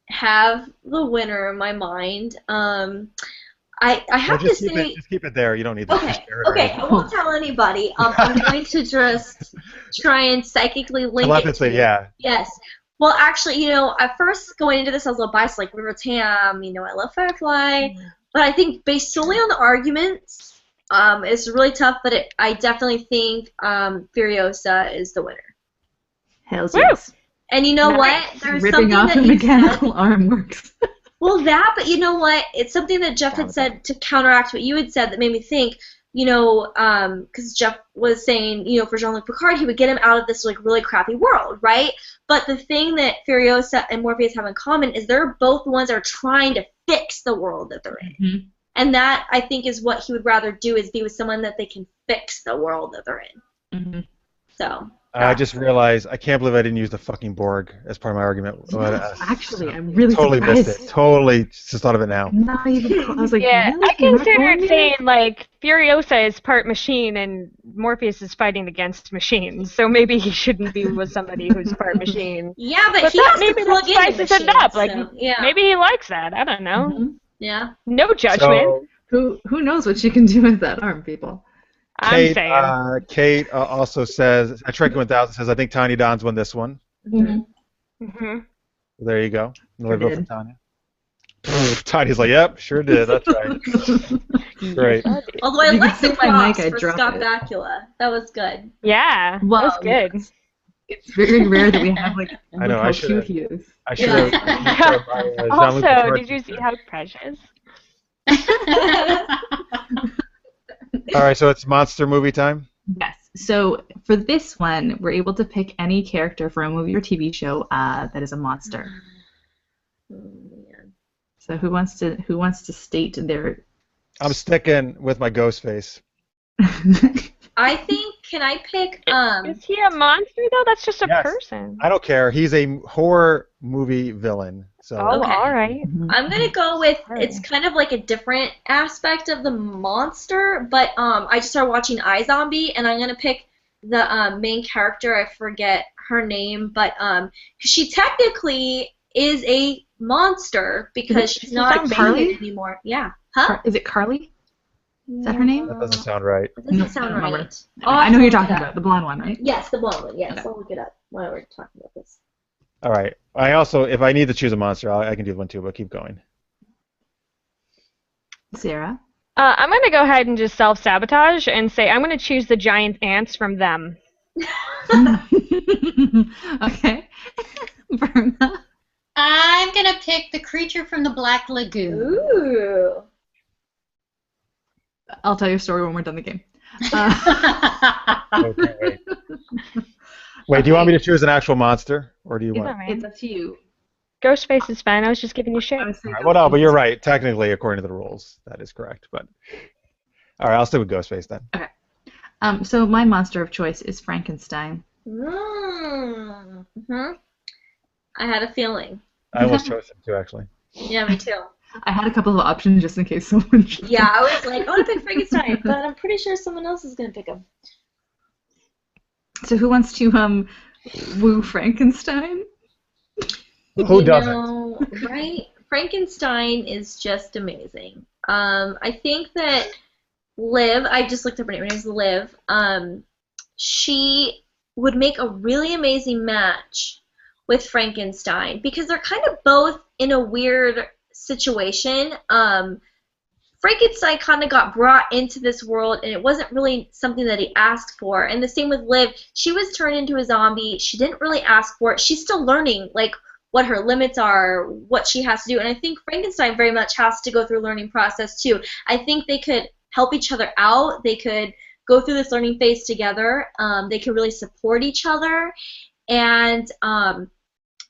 have the winner in my mind. I have to say. Just keep it there. You don't need to Okay, share it or okay, I anything. won't tell anybody. I'm going to just try and psychically link it to Telepathy, you. yeah. Yes. Well, actually, at first going into this, I was a little biased, like River Tam, I love Firefly. But I think based solely on the arguments, it's really tough, but I definitely think Furiosa is the winner. Hells yes. And you know Nice. what? There's Ripping something off that a you mechanical arm works. Well, but you know what? It's something that Jeff had said to counteract what you had said that made me think, because Jeff was saying, for Jean-Luc Picard, he would get him out of this really crappy world, right? But the thing that Furiosa and Morpheus have in common is they're both the ones that are trying to fix the world that they're in. Mm-hmm. And that, I think, is what he would rather do, is be with someone that they can fix the world that they're in. Mm-hmm. So. I just realized I can't believe I didn't use the fucking Borg as part of my argument. Actually, I'm really totally surprised. missed it. Totally just thought of it now. Not even close. I was like, Yeah, really? I You're not considered going saying Furiosa is part machine and Morpheus is fighting against machines, so maybe he shouldn't be with somebody who's part machine. Yeah, but But he that, has maybe to plug that in the spices it machine, up. so, yeah. Maybe he likes that. I don't know. Mhm. Yeah. No judgment. So, Who knows what you can do with that arm, people? I'm saying. Kate also says, at Trek 1000 says, I think Tiny Don's won this one. Mm-hmm. hmm There you go. Another Sure vote for did. Tanya. Tiny's like, yep, sure did. That's right. Great. Although I You like could the see my mic, props I'd for drop Scott it. Bakula. That was good. Yeah, Well, that's good. It's very rare that we have I know, I how should've- cute he is. I should have. Also, did you see how precious? All right, so it's monster movie time. Yes. So for this one, we're able to pick any character for a movie or TV show that is a monster. Oh, man. So who wants to state their? I'm sticking with my ghost face. I think, can I pick, Is he a monster though? That's just a Yes. person. I don't care. He's a horror movie villain. So Oh, Okay. all right. I'm going to go with, Alright. it's kind of like a different aspect of the monster, but I just started watching iZombie, and I'm going to pick the main character. I forget her name, but 'cause she technically is a monster because she's not Carly anymore. Yeah. Huh? Is it Carly? Is that her name? That doesn't sound right. That doesn't sound I don't right. remember. I know who you're talking about, the blonde one, right? Yes, the blonde one. Yes, Okay. I'll look it up while we're talking about this. All right. I also, if I need to choose a monster, I can do one too, but keep going. Sarah? I'm going to go ahead and just self-sabotage and say I'm going to choose the giant ants from them. Okay. Verna? I'm gonna pick the creature from the Black Lagoon. Ooh. I'll tell you a story when we're done the game. Okay, wait. Wait, do you want me to choose an actual monster, or do you want? It's up to you. Ghostface is fine. I was just giving you shit. I would say All right, well, no, but you're right. Technically, according to the rules, that is correct. But all right, I'll stick with Ghostface then. So my monster of choice is Frankenstein. Mm-hmm. I had a feeling. I almost chose him too, actually. Yeah, me too. I had a couple of options just in case someone. Yeah, I was like, I want to pick Frankenstein, but I'm pretty sure someone else is gonna pick him. So who wants to woo Frankenstein? Who doesn't? Right? Frankenstein is just amazing. I think that Liv, I just looked up her name. Her name's Liv. She would make a really amazing match with Frankenstein because they're kind of both in a weird situation. Frankenstein kind of got brought into this world, and it wasn't really something that he asked for. And the same with Liv. She was turned into a zombie. She didn't really ask for it. She's still learning, like, what her limits are, what she has to do. And I think Frankenstein very much has to go through a learning process, too. I think they could help each other out. They could go through this learning phase together. They could really support each other. And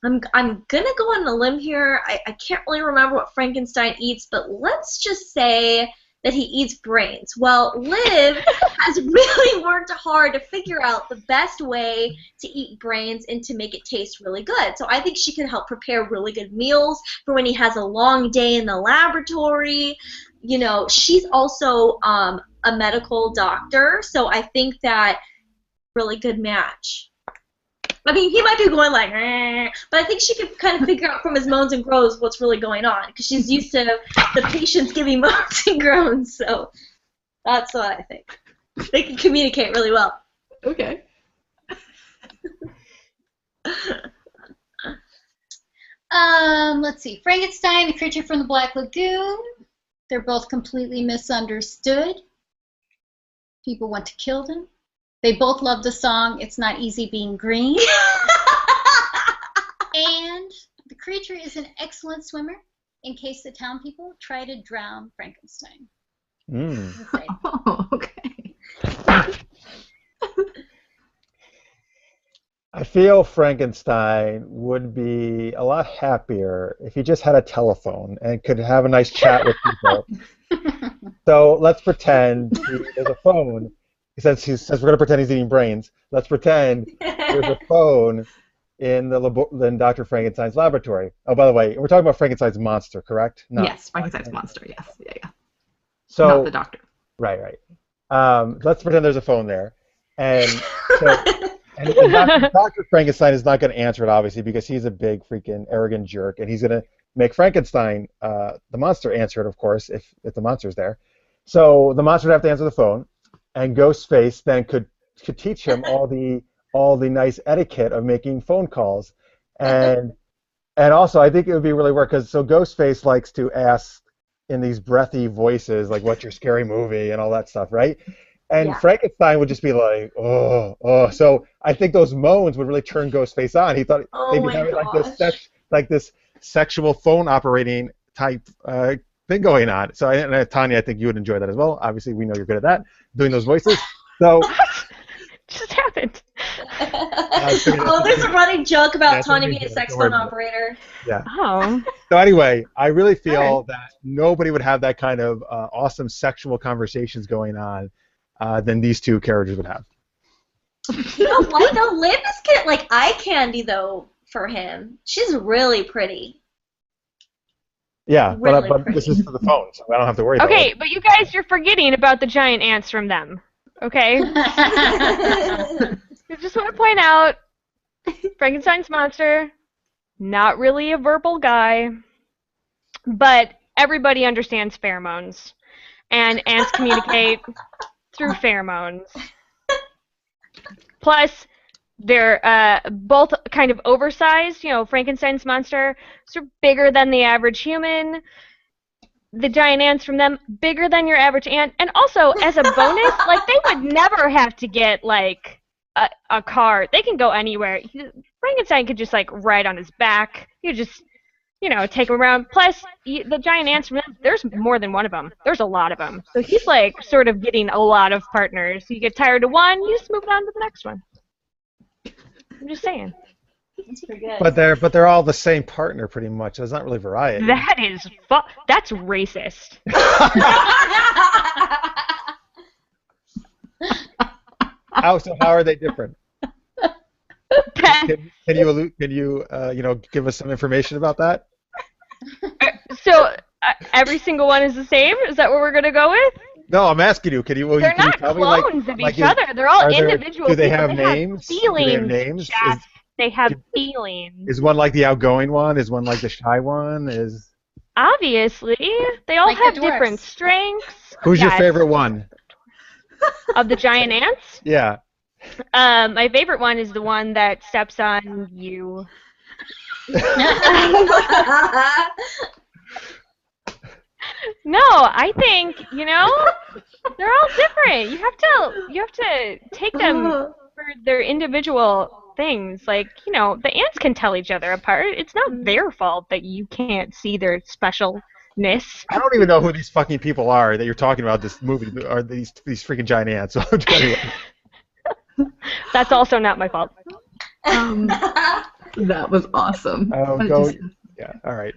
I'm gonna go on a limb here. I can't really remember what Frankenstein eats, but let's just say that he eats brains. Well, Liv has really worked hard to figure out the best way to eat brains and to make it taste really good. So I think she can help prepare really good meals for when he has a long day in the laboratory. You know, she's also a medical doctor, so I think that really good match. I mean, he might be going like, but I think she could kind of figure out from his moans and groans what's really going on because she's used to the patients giving moans and groans. So that's what I think. They can communicate really well. Okay. Let's see. Frankenstein, the creature from the Black Lagoon. They're both completely misunderstood. People want to kill them. They both love the song "It's Not Easy Being Green." And the creature is an excellent swimmer in case the town people try to drown Frankenstein. Okay. Oh, okay. I feel Frankenstein would be a lot happier if he just had a telephone and could have a nice chat with people. So let's pretend there's a phone. He says we're going to pretend he's eating brains. Let's pretend there's a phone in Dr. Frankenstein's laboratory. Oh, by the way, we're talking about Frankenstein's monster, correct? Yes, Frankenstein's monster. Yes, yeah. So, not the doctor. Right. Let's pretend there's a phone there, and Dr. Frankenstein is not going to answer it, obviously, because he's a big freaking arrogant jerk, and he's going to make Frankenstein, the monster, answer it, of course, if the monster's there. So the monster would have to answer the phone, and Ghostface then could teach him all the nice etiquette of making phone calls, and also I think it would be really work because Ghostface likes to ask in these breathy voices like "What's your scary movie?" and all that stuff, right? And Frankenstein would just be like, oh. So I think those moans would really turn Ghostface on. He thought they'd be having like this sexual phone operating type thing going on. So Tanya, I think you would enjoy that as well. Obviously, we know you're good at that, doing those voices. So just happened. There's a running joke about Tanya being a sex phone operator. Yeah. Oh. So anyway, I really feel that nobody would have that kind of awesome sexual conversations going on than these two characters would have. You know what? No, Liv is getting like eye candy though for him. She's really pretty. Yeah, Really but this is for the phone, so I don't have to worry about it. Okay, but you guys, you're forgetting about the giant ants from them. Okay? I just want to point out, Frankenstein's monster, not really a verbal guy, but everybody understands pheromones, and ants communicate through pheromones. Plus, they're both kind of oversized. You know, Frankenstein's monster, sort of bigger than the average human. The giant ants from them, bigger than your average ant. And also, as a bonus, like, they would never have to get, like, a car. They can go anywhere. Frankenstein could just, like, ride on his back. You just, you know, take him around. Plus, the giant ants from them, there's more than one of them. There's a lot of them. So he's, like, sort of getting a lot of partners. You get tired of one, you just move on to the next one. I'm just saying. That's pretty good. But they're all the same partner pretty much. There's not really variety. That's racist. How are they different? Can you give us some information about that? So every single one is the same? Is that what we're gonna go with? No, I'm asking you. Can you They're can you not tell clones me, of each other. They're all individual. Do they people. have names? Feelings. Do they have names? Jeff. They have feelings. Is one like the outgoing one? Is one like the shy one? Obviously, they all Like the have dwarfs. different strengths. Who's your Yes. favorite one? Of the giant ants? Yeah. My favorite one is the one that steps on you. No, I think, they're all different. You have to take them for their individual things. Like, the ants can tell each other apart. It's not their fault that you can't see their specialness. I don't even know who these fucking people are that you're talking about this movie. Are these freaking giant ants? So anyway. That's also not my fault. That was awesome. Yeah, all right.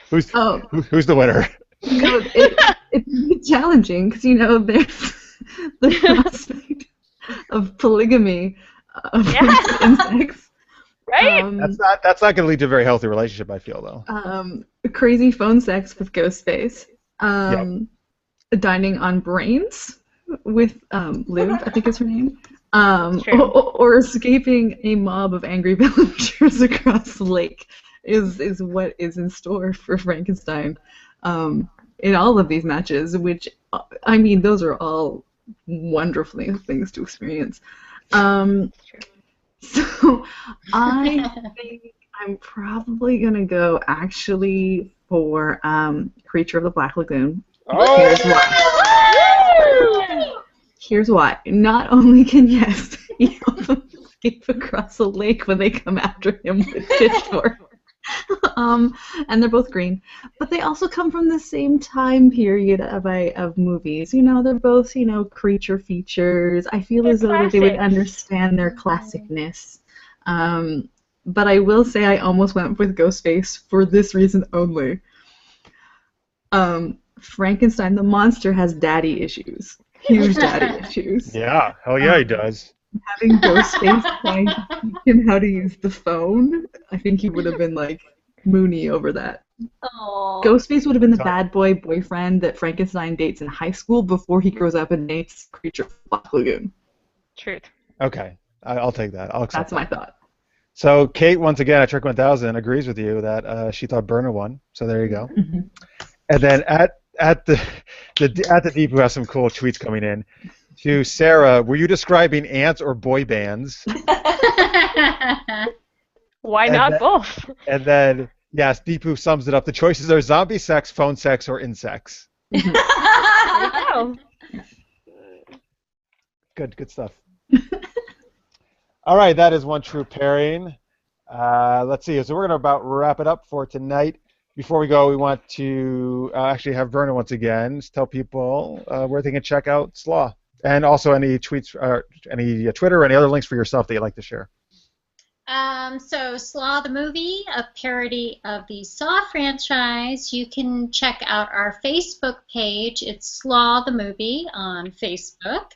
Who's the winner? It's challenging because there's the prospect of polygamy of insects. Right? That's not going to lead to a very healthy relationship, I feel, though. Crazy phone sex with Ghostface. Dining on brains with Liv, I think is her name. Or escaping a mob of angry villagers across the lake is what is in store for Frankenstein in all of these matches, which, I mean, those are all wonderful things to experience. So I think I'm probably going to go actually for Creature of the Black Lagoon. Oh! Here's why. Not only can he escape across the lake when they come after him with pitchforks, and they're both green, but they also come from the same time period of movies. They're both creature features. I feel as though they would understand their classicness. But I will say I almost went with Ghostface for this reason only. Frankenstein the monster has daddy issues. Huge daddy issues. Yeah, hell yeah, he does. Having Ghostface trying to teach him how to use the phone, I think he would have been like moony over that. Aww. Ghostface would have been the bad boy boyfriend that Frankenstein dates in high school before he grows up and dates Creature of the Black Lagoon. Truth. Okay, I'll take that. I'll accept That's my thought. So Kate, once again, at Trick 1000, agrees with you that she thought Burner won. So there you go. Mm-hmm. And then at the Deep, who has some cool tweets coming in. To Sarah, were you describing ants or boy bands? Why not both? And then, yes, Deepu sums it up. The choices are zombie sex, phone sex, or insects. There you go. Good stuff. All right, that is one true pairing. Let's see. So we're going to about wrap it up for tonight. Before we go, we want to actually have Verna once again tell people where they can check out SLAW. And also any tweets, any Twitter, or any other links for yourself that you'd like to share. So SLAW the movie, a parody of the Saw franchise. You can check out our Facebook page. It's SLAW the movie on Facebook.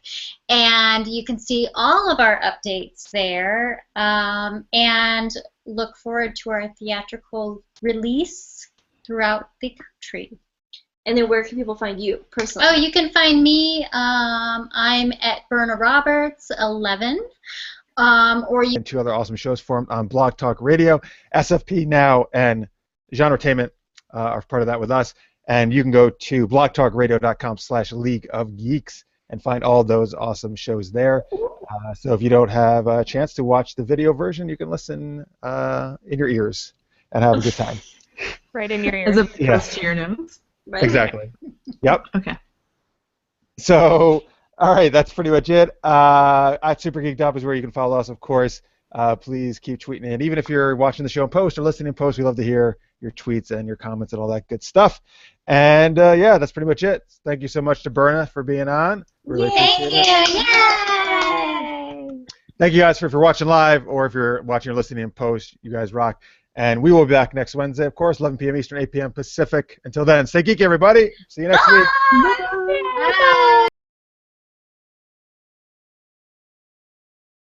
And you can see all of our updates there. And look forward to our theatrical release throughout the country. And then where can people find you personally? Oh, you can find me. I'm at Berna Roberts 11 or you and 2 other awesome shows formed on Blog Talk Radio. SFP Now and Genretainment are part of that with us. And you can go to blogtalkradio.com/League of Geeks and find all those awesome shows there. So if you don't have a chance to watch the video version, you can listen in your ears and have a good time. Right in your As ears. opposed to your nose. Right? Exactly. Yep. Okay. So, all right, that's pretty much it. At Super Geeked Up is where you can follow us, of course. Please keep tweeting in. Even if you're watching the show in post or listening in post, we love to hear your tweets and your comments and all that good stuff. And, yeah, that's pretty much it. Thank you so much to Berna for being on. Really appreciate it. Yay! Thank you guys for watching live, or if you're watching or listening in post. You guys rock. And we will be back next Wednesday, of course, 11 p.m. Eastern, 8 p.m. Pacific. Until then, stay geeky, everybody. See you next week. Bye. Bye.